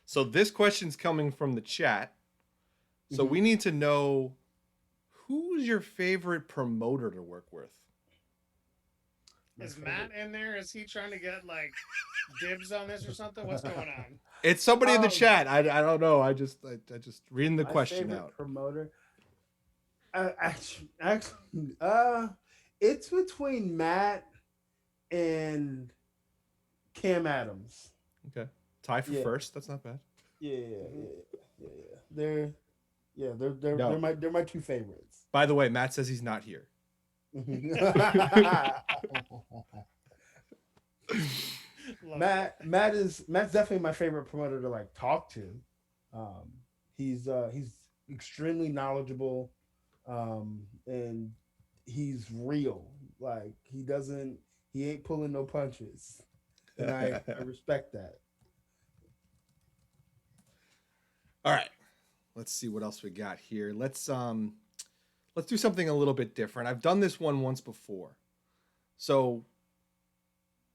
So this question's coming from the chat. So Mhm. we need to know who's your favorite promoter to work with? My Is favorite. Matt in there? Is he trying to get like dibs on this or something? What's going on? It's somebody in the Um, chat. I don't know. I just reading the My question favorite out. promoter. Actually, it's between Matt and Cam Adams. Okay. Tie for Yeah, first. That's not bad. yeah. They're No. they're my two favorites. By the way, Matt says he's not here. Love Matt's definitely my favorite promoter to like talk to. Um, he's extremely knowledgeable, and he's real. Like he ain't pulling no punches, and I respect that. All right. Let's see what else we got here. Let's do something a little bit different. I've done this one once before. So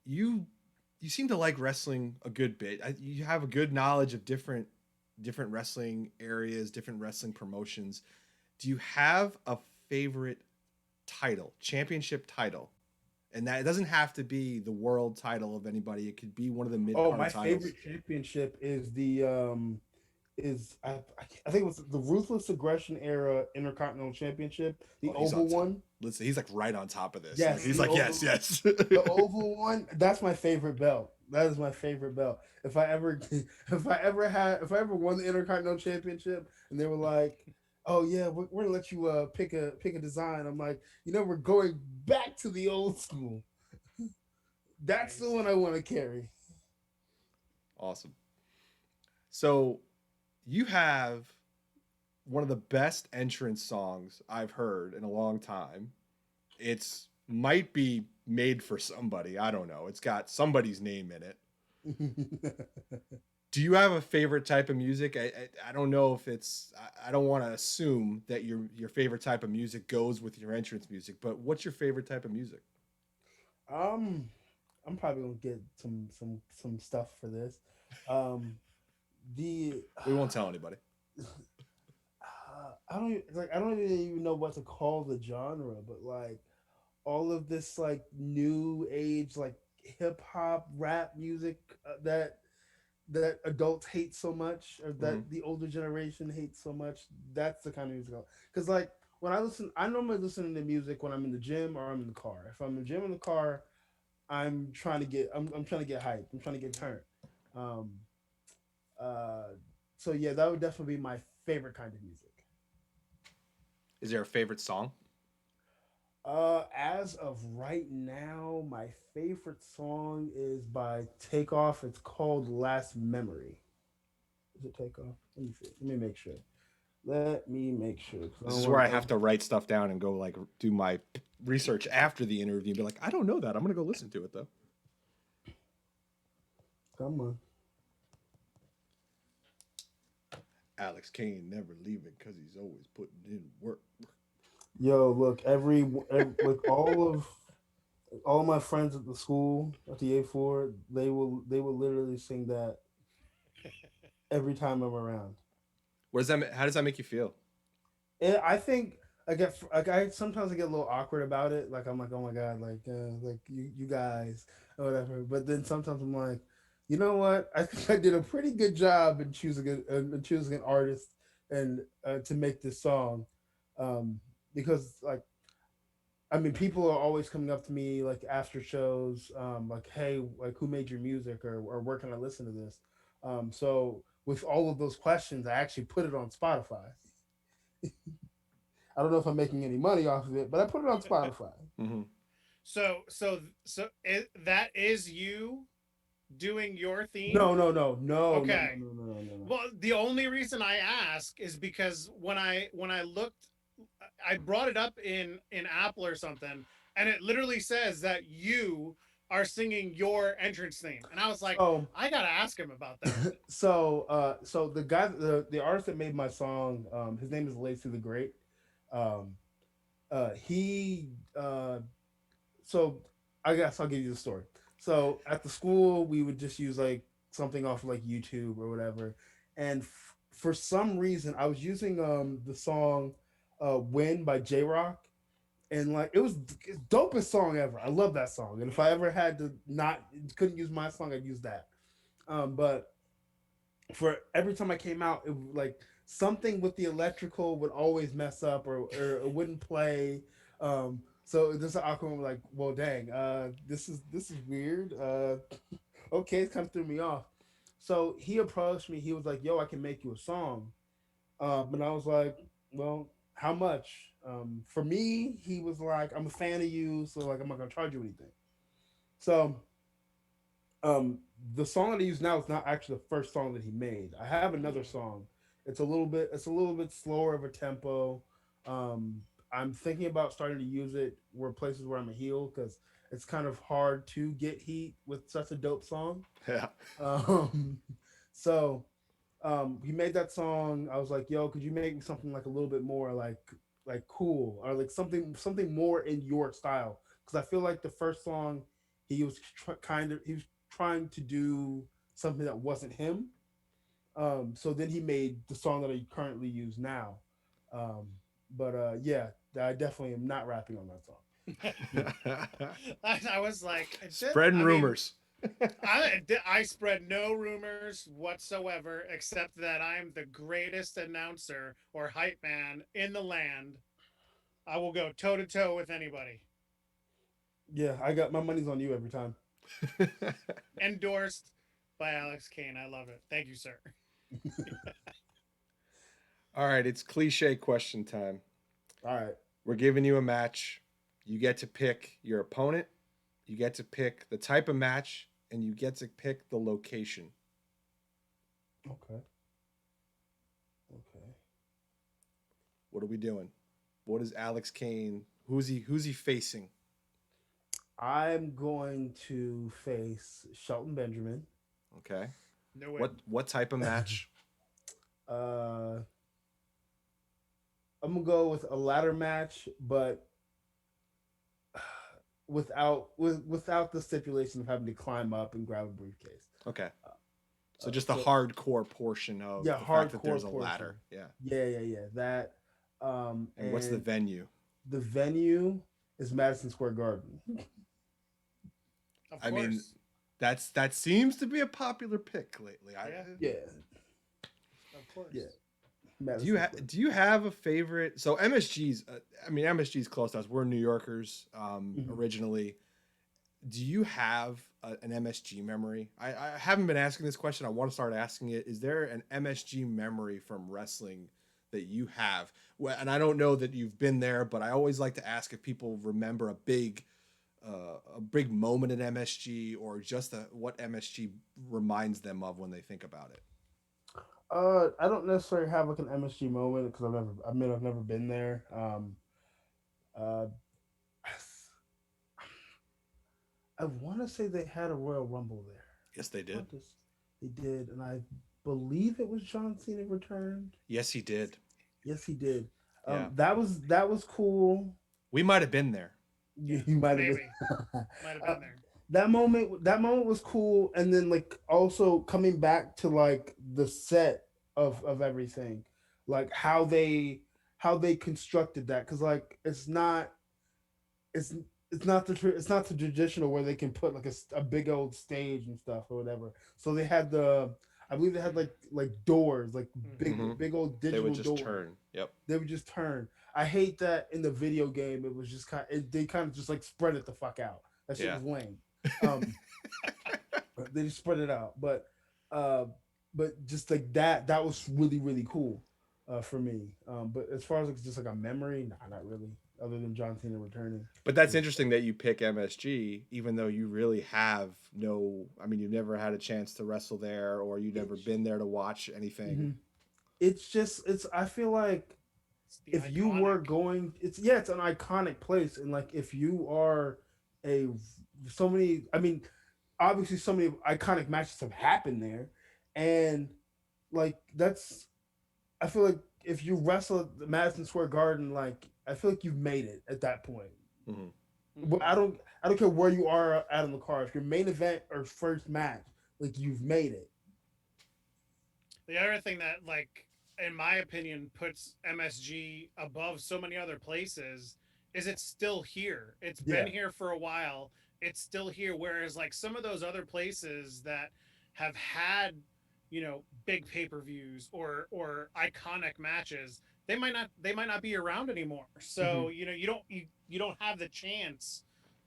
you seem to like wrestling a good bit. You have a good knowledge of different wrestling areas, different wrestling promotions. Do you have a favorite title, championship title? And that it doesn't have to be the world title of anybody. It could be one of the mid Oh, card my titles. favorite championship is I think it was the Ruthless Aggression era Intercontinental Championship, the Oh, he's oval on top. one. Listen, he's like right on top of this. Yes, He's the like, oval- yes. The oval one. That's my favorite belt. That is my favorite belt. If I ever, if I ever won the Intercontinental Championship, and they were like, "Oh yeah, we're gonna let you pick a design," I'm like, we're going back to the old school. That's the Nice. one I want to carry. Awesome. So you have one of the best entrance songs I've heard in a long time. It's might be made for somebody. I don't know. It's got somebody's name in it. Do you have a favorite type of music? I don't know if it's. I don't want to assume that your favorite type of music goes with your entrance music. But what's your favorite type of music? um, I'm probably gonna get some stuff for this. Um, the We won't tell anybody. I don't even know what to call the genre, but like all of this like new age like hip hop rap music that adults hate so much, or Mm-hmm. that the older generation hates so much. That's the kind of music. Because like when I normally listen to music when I'm in the gym or I'm in the car. If I'm in the gym in the car, I'm trying to get hyped. I'm trying to get turned. Um, uh, so yeah, that would definitely be my favorite kind of music. Is there a favorite song? As of right now, my favorite song is by Takeoff. It's called Last Memory. Is it Takeoff? Let me see. Let me make sure. Let me make sure. 'Cause I This don't is where want I to. have to write stuff down and go like do my research after the interview and be like, I don't know that. I'm gonna go listen to it though. Come on. Alex Kane never leaving because he's always putting in work. Yo, look, like all of my friends at the school at the A4, they will literally sing that every time I'm around. What does that? How does that make you feel? I think I sometimes I get a little awkward about it. Like I'm like, oh my god, like you guys or whatever. But then sometimes I'm like, you know what? I think I did a pretty good job in choosing an artist and to make this song, because like I mean, people are always coming up to me like after shows, like, hey, like who made your music, or where can I listen to this? So with all of those questions, I actually put it on Spotify. I don't know if I'm making any money off of it, but I put it on Spotify. Mm-hmm. That is you doing your theme. No, no, no, no, no, no, Okay. no, no, no, no, no. Well, the only reason I ask is because when I looked, I brought it up in Apple or something, and it literally says that you are singing your entrance theme, and I was like, So, I gotta ask him about that. so the artist that made my song, his name is Lacey the Great. Um, he so I guess I'll give you the story. So at the school, we would just use like something off of like YouTube or whatever, and for some reason, I was using the song "Win" by J Rock, and like it was the dopest song ever. I love that song, and if I ever had to not couldn't use my song, I'd use that. But for every time I came out, it like something with the electrical would always mess up, or it wouldn't play. So this is awkward. I'm like, well, dang, this is weird. Okay, it kind of threw me off. So he approached me. He was like, "Yo, I can make you a song." And I was like, "Well, how much?" For me, he was like, "I'm a fan of you, so like I'm not gonna charge you anything." So um the song that I use now is not actually the first song that he made. I have another song. It's a little bit slower of a tempo. I'm thinking about starting to use it where places where I'm a heel, because it's kind of hard to get heat with such a dope song. Yeah. Um so he made that song. I was like, yo, could you make me something like a little bit more like cool, or like something more in your style? Because I feel like the first song he was trying to do something that wasn't him. So then he made the song that I currently use now. Um, but yeah, I definitely am not rapping on that song. I was like, Spreading I mean, rumors. I spread no rumors whatsoever, except that I'm the greatest announcer or hype man in the land. I will go toe to toe with anybody. Yeah, I got my money's on you every time. Endorsed by Alex Kane. I love it. Thank you, sir. All right, it's cliche question time. All right. We're giving you a match. You get to pick your opponent. You get to pick the type of match, and you get to pick the location. Okay. Okay. What are we doing? What is Alex Kane? Who's he facing? I'm going to face Shelton Benjamin. Okay. No way. What type of match? I'm gonna go with a ladder match, but without the stipulation of having to climb up and grab a briefcase. Okay. So just the so- hardcore portion of Yeah, the fact that there's a hardcore ladder. portion. Yeah. Yeah. That. And what's the venue? The venue is Madison Square Garden. Of I mean, course. that seems to be a popular pick lately. Yeah. Of course. Yeah. Do Madison you Square. do you have a favorite? So MSG's, MSG's close to us. We're New Yorkers originally. Do you have an MSG memory? I haven't been asking this question. I want to start asking it. Is there an MSG memory from wrestling that you have? Well, and I don't know that you've been there, but I always like to ask if people remember a big moment in MSG, or just what MSG reminds them of when they think about it. I don't necessarily have like an MSG moment because I've never been there. Uh, I want to say they had a Royal Rumble there. Yes, they did. They did, and I believe it was John Cena returned. Yes, he did. Yes, he did. Yeah. That was cool. We might have been there. You might have Maybe. been. Might have been there. That moment was cool, and then like also coming back to like the set of everything, like how they constructed that, because like it's not the traditional where they can put like a big old stage and stuff or whatever. So they had I believe they had like doors, like big old digital They would just doors. turn. Yep. They would just turn. I hate that in the video game. It was just they kind of just like spread it the fuck out. That shit was lame. They just spread it out, but just like that was really really cool for me. But as far as like, just like a memory, nah, not really. Other than John Cena returning. But that's interesting that you pick MSG, even though you really have you've never had a chance to wrestle there, or you've never been there to watch anything. Mm-hmm. I feel like if iconic. you were going, it's an iconic place, and like if you are obviously so many iconic matches have happened there, and like I feel like if you wrestle at the Madison Square Garden, like I feel like you've made it at that point. Mm-hmm. But I don't care where you are at on the card. If your main event or first match, like you've made it. The other thing that, like, in my opinion, puts MSG above so many other places is it's still here. It's been here for a while. It's still here. Whereas, like, some of those other places that have had, big pay-per-views or iconic matches, they might not be around anymore. So, you don't have the chance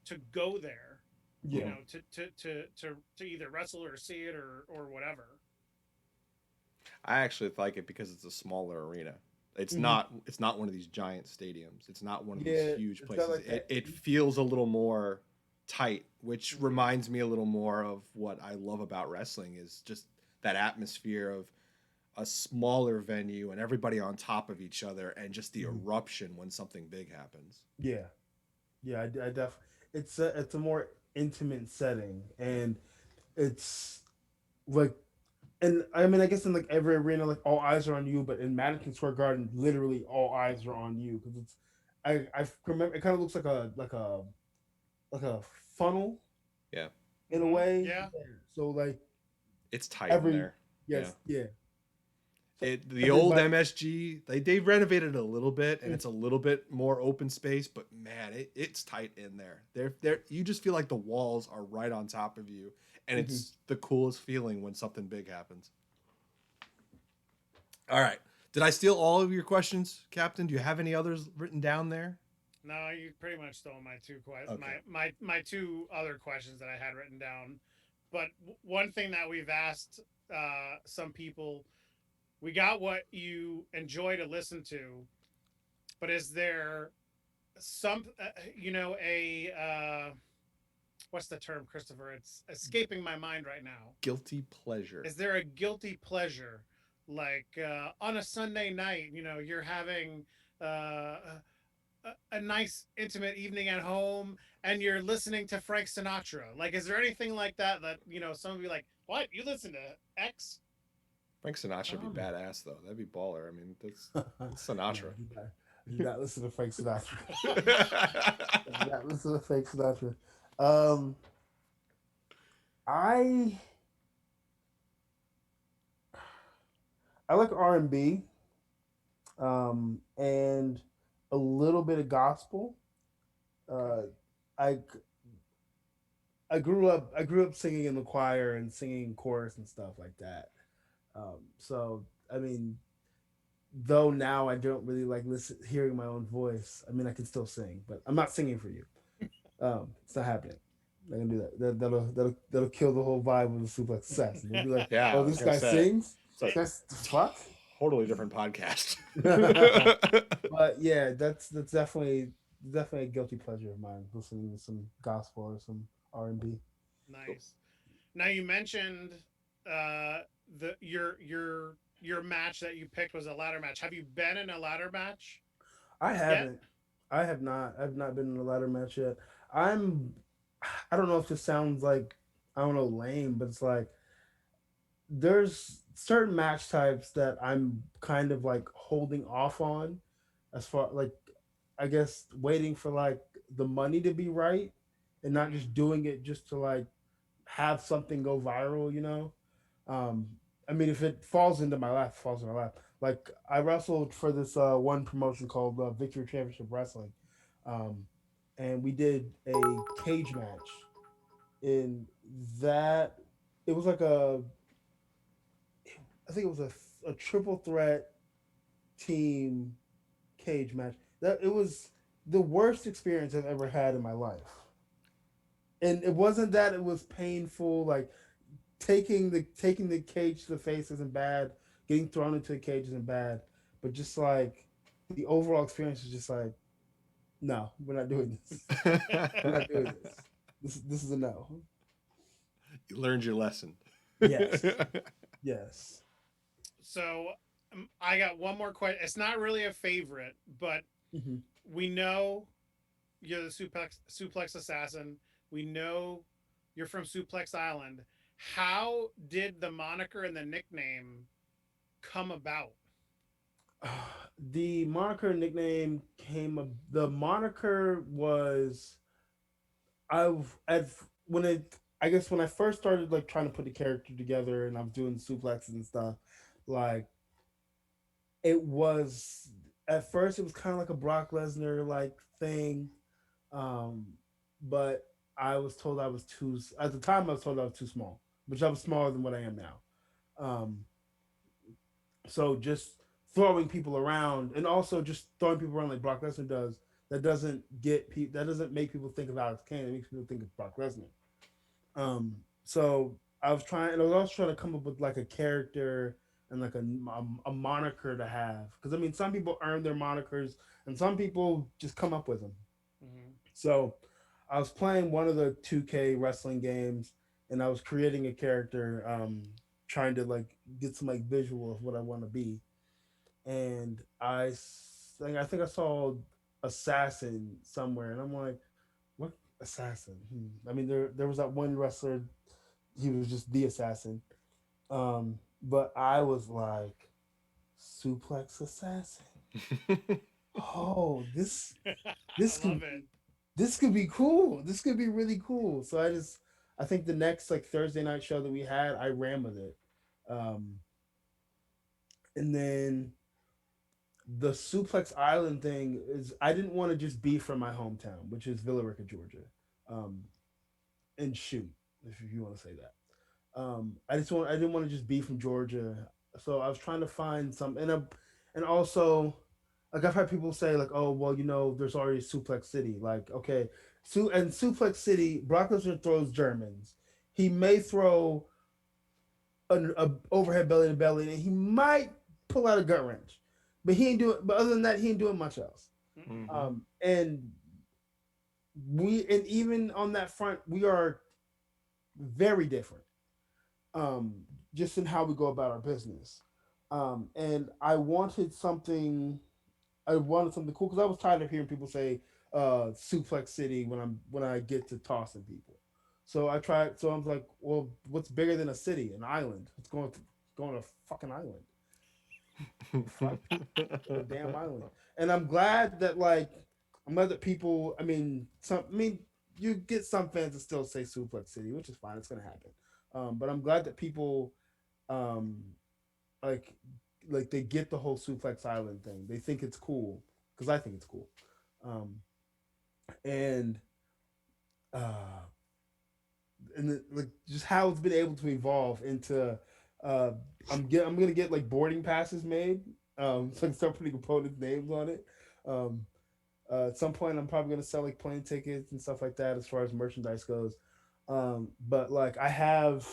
to go there, to either wrestle or see it or whatever. I actually like it because it's a smaller arena. It's not one of these giant stadiums. It's not one of these huge places. Like it feels a little more tight, which reminds me a little more of what I love about wrestling, is just that atmosphere of a smaller venue and everybody on top of each other, and just the eruption when something big happens. I definitely. It's a more intimate setting, and it's like, and I mean, I guess in like every arena, like all eyes are on you, but in Madison Square Garden, literally all eyes are on you, because it's. I remember it kind of looks like a funnel. Yeah. In a way. Yeah. So like. It's tight in there. Yes. Yeah. The old MSG, they renovated it a little bit, and it's a little bit more open space, but man, it's tight in there. There you just feel like the walls are right on top of you, and it's the coolest feeling when something big happens. All right. Did I steal all of your questions, Captain? Do you have any others written down there? No, you pretty much stole my Okay. my two other questions that I had written down. But one thing that we've asked some people, we got what you enjoy to listen to, but is there some a what's the term, Christopher? It's escaping my mind right now. Guilty pleasure. Is there a guilty pleasure, like on a Sunday night? You're having a nice intimate evening at home and you're listening to Frank Sinatra. Like, is there anything like that some of you like, what? You listen to X? Frank Sinatra would be Um, badass though. That'd be baller. I mean, that's no, Sinatra. I do not listen to Frank Sinatra. I do not listen to Frank Sinatra. Um, I I like R&B, and a little bit of gospel. Uh, Okay. I I grew up singing in the choir and singing chorus and stuff like that. So I mean, though now I don't really like listen hearing my own voice. I mean, I can still sing, but I'm not singing for you. It's not happening. I'm not gonna do that. That'll kill the whole vibe of the suplex assassin. They'll be like, Yeah, I "Oh, was this gonna guy say sings. it's a This guy's the fuck." totally different podcast. But yeah, that's definitely a guilty pleasure of mine. Listening to some gospel or some R&B. Nice. Now you mentioned uh the your match that you picked was a ladder match. Have you been in a ladder match I yet? haven't. I have not. I've not been in a ladder match yet. I'm. I don't know if this sounds like, I don't know, lame, but it's like there's certain match types that I'm kind of like holding off on, as far like, I guess, waiting for like the money to be right, and not Mm-hmm. just doing it just to like have something go viral. You know. Um, I mean, if it falls into my lap, it falls in my lap. Like I wrestled for this one promotion called Victory Championship Wrestling, um, and we did a cage match. In that, it was like I think it was a triple threat team cage match. That it was the worst experience I've ever had in my life. And it wasn't that it was painful. Like taking the cage to the face isn't bad. Getting thrown into the cage isn't bad. But just like the overall experience is just like, no, we're not doing this. We're not doing this. This is a no. You learned your lesson. Yes. Yes. So I got one more question. It's not really a favorite, but Hmm. we know you're the suplex assassin. We know you're from Suplex Island. How did the moniker and the nickname come about? The moniker nickname came. The moniker was I've at when it. I guess when I first started like trying to put the character together and I was doing suplexes and stuff, like it was at first it was kind of like a Brock Lesnar like thing, um, but I was told I was too. At the time, I was told I was too small, which I was smaller than what I am now. Um, So just throwing people around, and also just throwing people around like Brock Lesnar does, that doesn't that doesn't make people think of Alex Kane. It makes people think of Brock Lesnar. So I was also trying to come up with like a character and like a moniker to have, because I mean some people earn their monikers and some people just come up with them. Mm-hmm. So I was playing one of the 2K wrestling games, and I was creating a character, trying to like get some like visual of what I want to be, and I think I saw assassin somewhere, and I'm like, what assassin? I mean, there was that one wrestler. He was just the assassin. But I was like, suplex assassin. Oh, I this love could it. this could be cool. This could be really cool. So I think the next like Thursday night show that we had, I ran with it. Um, and then the Suplex Island thing is I didn't want to just be from my hometown, which is Villa Rica, Georgia, um, and shoot, if you want to say that. I didn't want to just be from Georgia, so I was trying to find some, and also like I've had people say like, oh well, there's already Suplex City. Like, okay, and Suplex City, Brock Lesnar throws Germans. He may throw a overhead belly to belly, and he might pull out a gut wrench, but he ain't doing. But other than that, he ain't doing much else. Mm-mm. And even on that front, we are very different. Um, just in how we go about our business. And I wanted something cool because I was tired of hearing people say Suplex City when I get to tossing people. So I tried. So I was like, well, what's bigger than a city? An island. It's going to a fucking island. Fuck a damn island. And I'm glad that people. You get some fans that still say Suplex City, which is fine. It's gonna happen. But I'm glad that people um like they get the whole Suplex Island thing. They think it's cool because I think it's cool. Um, and uh, like just how it's been able to evolve into uh, I'm gonna get like boarding passes made. So I can start putting opponents' names on it. Um, at some point, I'm probably gonna sell like plane tickets and stuff like that as far as merchandise goes. But like I have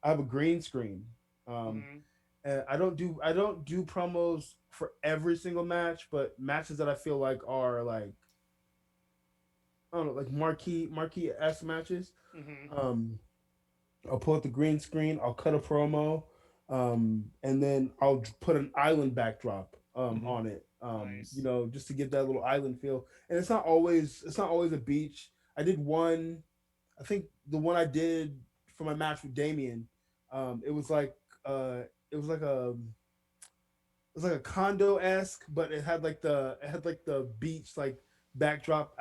a green screen. Um, Mm-hmm. and I don't do promos for every single match, but matches that I feel like are like I don't know, like marquee s matches. Mm-hmm. Um, I'll pull up the green screen. I'll cut a promo, and then I'll put an island backdrop Mhm. on it. Nice. Just to give that little island feel. And it's not always a beach. I did one. I think the one I did for my match with Damien, it was like uh, it was like a it was like a condo esque, but it had like the beach like backdrop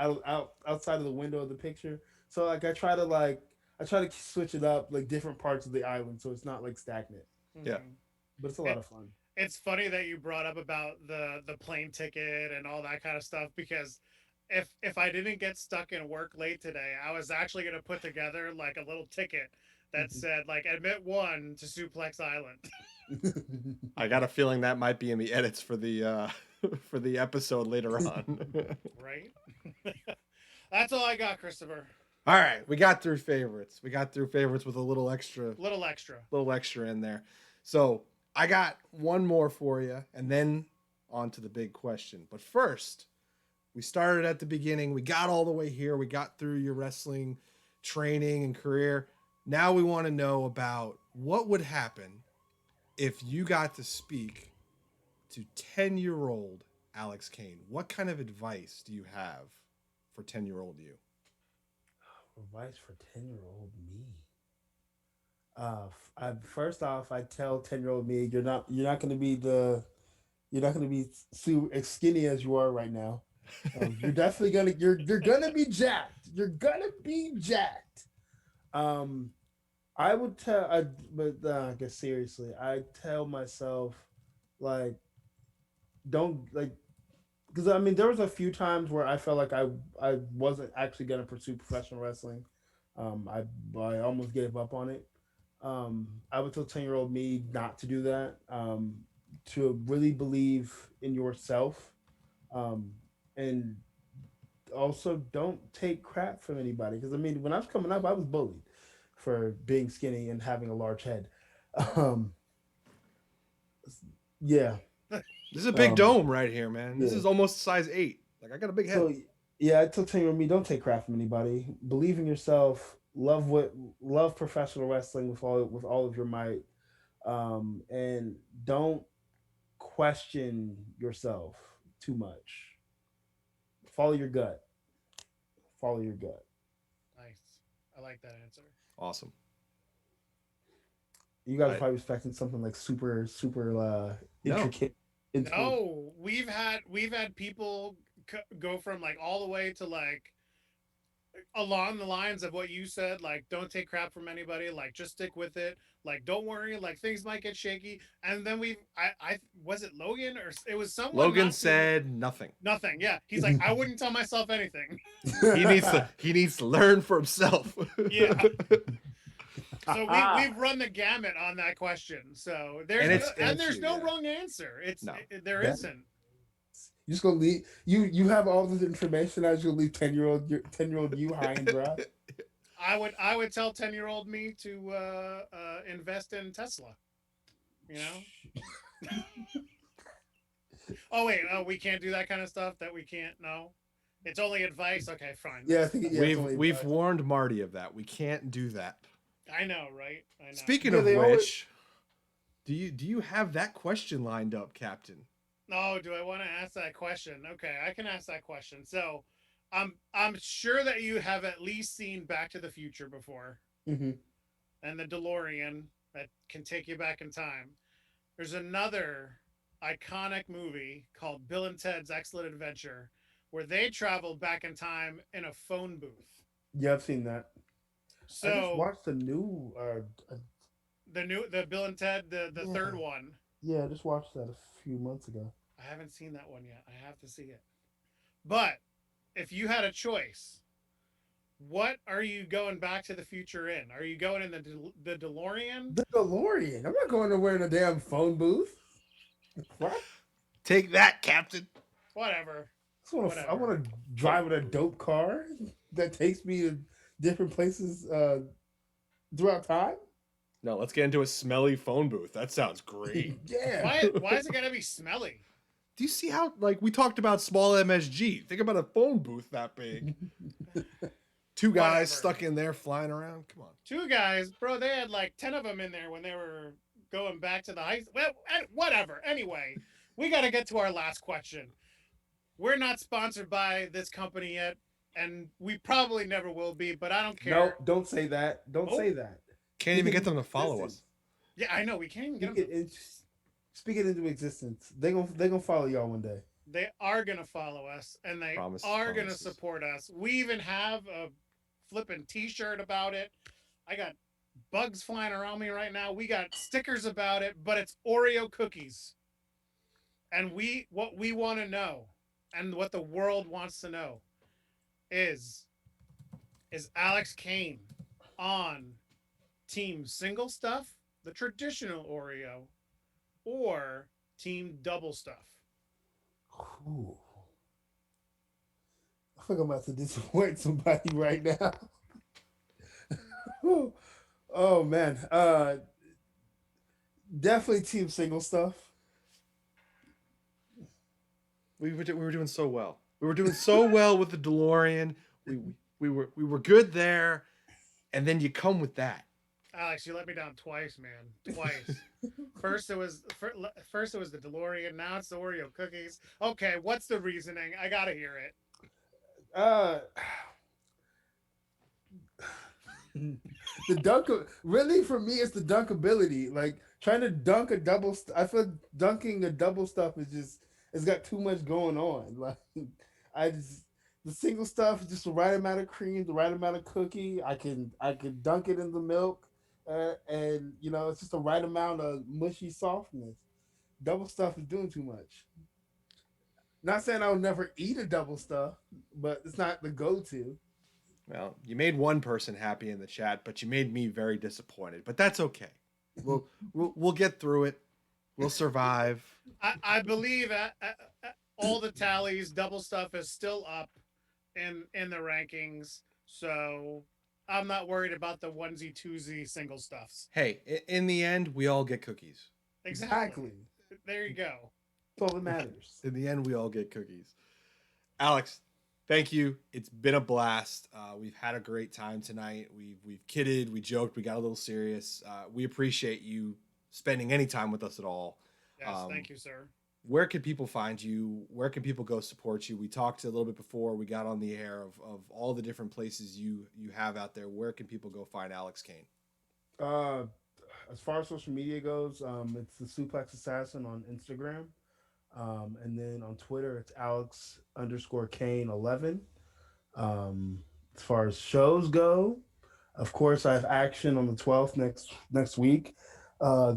outside of the window of the picture. So like I try to switch it up like different parts of the island so it's not like stagnant. Yeah. Mm-hmm. But it's a lot It, of fun. it's funny that you brought up about the plane ticket and all that kind of stuff because if I didn't get stuck in work late today, I was actually going to put together like a little ticket that said like admit one to Suplex Island. I got a feeling that might be in the edits for the for the episode later on. Right? That's all I got, Christopher. All right, we got through favorites. We got through favorites with a Little extra. little extra in there. So I got one more for you, and then on to the big question. But first, we started at the beginning. We got all the way here. We got through your wrestling training and career. Now we want to know about what would happen if you got to speak to 10-year-old Alex Kane. What kind of advice do you have for 10-year-old you? Advice for 10-year-old me. First off, I tell 10-year-old me you're not gonna be as skinny as you are right now. You're definitely you're gonna be jacked. You're gonna be jacked. Um, I would tell, I guess seriously, I tell myself like don't like because there was a few times where I felt like I wasn't actually gonna pursue professional wrestling. I almost gave up on it. I would tell 10-year-old me not to do that. To really believe in yourself, um, and also don't take crap from anybody. Because when I was coming up, I was bullied for being skinny and having a large head. Um, yeah. This is a big Um, dome right here, man. This yeah. is almost size 8. Like I got a big head. So yeah, I took 10-year-old me. Don't take crap from anybody. Believe in yourself. Love professional wrestling with all of your might. And don't question yourself too much. Follow your gut. Follow your gut. Nice. I like that answer. Awesome. You guys are I probably expecting something like super no. intricate. No, we've had people go from like all the way to like along the lines of what you said, like don't take crap from anybody, like just stick with it, like don't worry, like things might get shaky. And then I was it Logan or it was someone Logan not too said nothing. nothing. Yeah, he's like I wouldn't tell myself anything. He needs to learn for himself. Yeah. So we've run the gamut on that question. So And there's no you, wrong answer. no. There That isn't. You just gonna leave you have all this information. I just gonna leave 10-year-old you high and dry. I would tell 10-year-old me to invest in Tesla. You know. Oh wait, oh we can't do that kind of stuff. That we can't. No, it's only advice. Okay, fine. Yeah, I That's, think that's yeah, it's We've only we've advice. warned Marty of that. We can't do that. I know, right? I know. Speaking Yeah, of they always which, do you have that question lined up, Captain? Oh, do I want to ask that question? Okay, I can ask that question. So, I'm sure that you have at least seen Back to the Future before, hmm and the DeLorean that can take you back in time. There's another iconic movie called Bill and Ted's Excellent Adventure, where they travel back in time in a phone booth. Yeah, I've seen that. I just So watched the new the Bill and Ted the third yeah. one. Yeah, I just watched that a few months ago. I haven't seen that one yet. I have to see it. But if you had a choice, what are you going back to the future in? Are you going in the DeLorean? The DeLorean. I'm not going nowhere in a damn phone booth. What? Take that, Captain. Whatever. I Whatever. want to drive with a dope car that takes me to different places throughout time. No, let's get into a smelly phone booth. That sounds great. Yeah. Why is it gotta be smelly? Do you see how like we talked about small MSG? Think about a phone booth that big. Two guys Whatever. stuck in there flying around. Come on. Two guys, bro. They had like 10 of them in there when they were going back to the high. Well, whatever. Anyway, we got to get to our last question. We're not sponsored by this company yet, and we probably never will be. But I don't No, care. don't say that. Don't Oh, say that. Can't even get them to follow us. yeah, I know. We can't even get Speak them. it, in, speak it into existence. They gonna follow y'all one day. They are gonna follow us, and they Promise, are gonna promises. support us. We even have a flipping T-shirt about it. I got bugs flying around me right now. We got stickers about it, but it's Oreo cookies. And what we want to know, and what the world wants to know, is Alex Kane on Team Single Stuff, the traditional Oreo, or Team Double Stuff? Ooh. I think I'm about to disappoint somebody right now. Ooh. Oh man. Definitely team single stuff. We were doing so well. We were doing so well with the DeLorean. We we were good there, and then you come with that. Alex, you let me down twice, man. Twice. First it was the DeLorean. Now it's the Oreo cookies. Okay, what's the reasoning? I gotta hear it. Uh the dunk really for me it's the dunkability. Like trying to dunk a I feel dunking a double stuff is just it's got too much going on. Like I just the single stuff is just the right amount of cream, the right amount of cookie. I can dunk it in the milk, and it's just the right amount of mushy softness. Double stuff is doing too much. Not saying I'll never eat a double stuff, but it's not the go-to. Well, you made one person happy in the chat, but you made me very disappointed. But that's okay. We'll get through it. We'll survive. I believe all the tallies, double stuff is still up in the rankings. So I'm not worried about the onesie twosie single stuffs. Hey, in the end, we all get cookies. Exactly. There you go. That's all that matters. In the end, we all get cookies. Alex, thank you. It's been a blast. We've had a great time tonight. We've kidded, we joked, we got a little serious. We appreciate you spending any time with us at all. Yes, thank you, sir. Where can people find you? Where can people go support you? We talked a little bit before we got on the air of all the different places you have out there. Where can people go find Alex Kane? As far as social media goes, it's the Suplex Assassin on Instagram. And then on Twitter, it's Alex_Kane11. As far as shows go, of course, I have action on the 12th next week.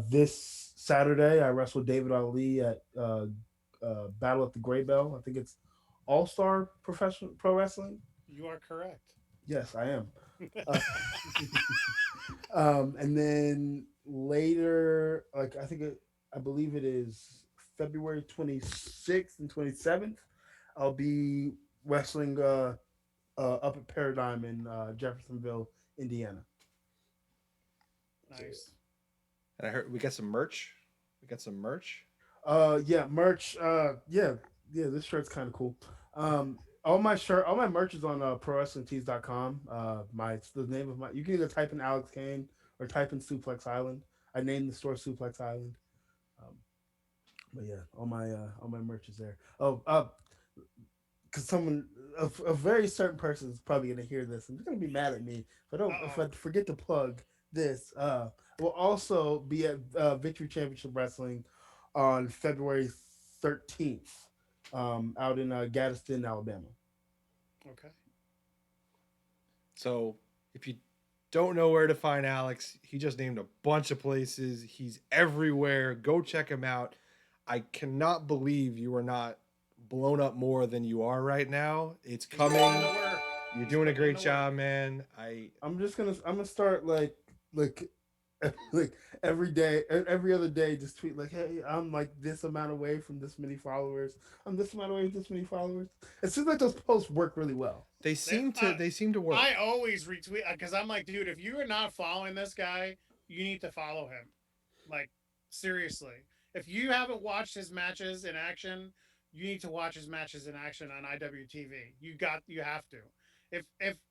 This Saturday, I wrestled David Ali at Battle at the Gray Bell. I think it's All Star Professional Pro Wrestling. You are correct. Yes, I am. And then later, I believe it is February 26th and 27th, I'll be wrestling up at Paradigm in Jeffersonville, Indiana. Nice. And I heard we got some merch. We got some merch. Yeah, merch. Yeah, this shirt's kind of cool. All my merch is on prowrestlingtees.com. The name of my, you can either type in Alex Kane or type in Suplex Island. I named the store Suplex Island. But yeah, all my merch is there. Oh, because a very certain person is probably gonna hear this and they're gonna be mad at me if I forget to plug this. We'll also be at Victory Championship Wrestling on February 13th, out in Gadsden, Alabama. Okay. So if you don't know where to find Alex, he just named a bunch of places. He's everywhere. Go check him out. I cannot believe you are not blown up more than you are right now. It's coming. You're doing a great job, man. I'm gonna start like every day, every other day, just tweet like, hey, I'm like this amount away from this many followers. I'm this amount away from this many followers. It seems like those posts work really well. They seem to work. I always retweet because I'm like, dude, if you are not following this guy, you need to follow him. Like, seriously. If you haven't watched his matches in action, you need to watch his matches in action on iwtv. You have to.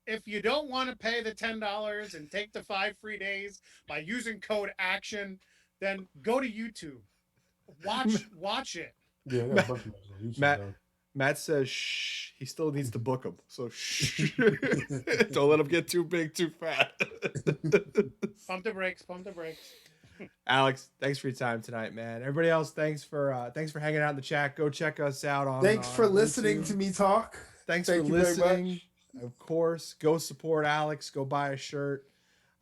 If you don't want to pay the $10 and take the 5 free days by using code ACTION, then go to YouTube. Watch it. Yeah, I got a bunch of YouTube, Matt says shh. He still needs to book him. So shh. Don't let him get too big, too fat. Pump the brakes. Alex, thanks for your time tonight, man. Everybody else, thanks for hanging out in the chat. Go check us out on. Thanks for listening to me talk. Thank you listening. Very much. Of course, go support Alex. Go buy a shirt.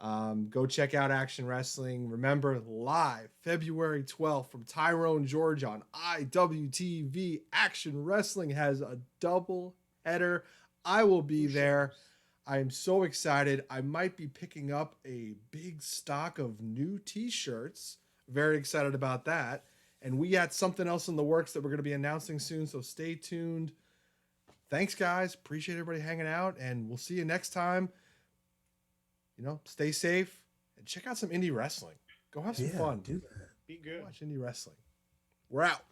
Go check out Action Wrestling. Remember, live February 12th from Tyrone, Georgia on IWTV. Action Wrestling has a double header. I will be there. I am so excited. I might be picking up a big stock of new t-shirts. Very excited about that. And we got something else in the works that we're going to be announcing soon, so stay tuned. Thanks, guys. Appreciate everybody hanging out, and we'll see you next time. Stay safe and check out some indie wrestling. Go have some fun. Do that. Be good. Watch indie wrestling. We're out.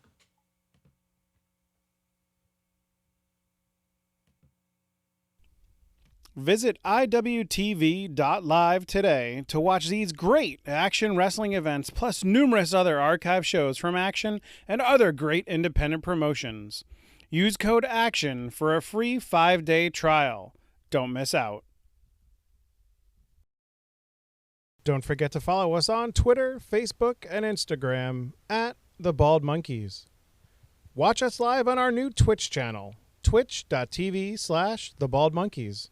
Visit iwtv.live today to watch these great Action Wrestling events, plus numerous other archive shows from Action and other great independent promotions. Use code ACTION for a free 5-day trial. Don't miss out. Don't forget to follow us on Twitter, Facebook, and Instagram at The Bald Monkeys. Watch us live on our new Twitch channel, twitch.tv/TheBaldMonkeys.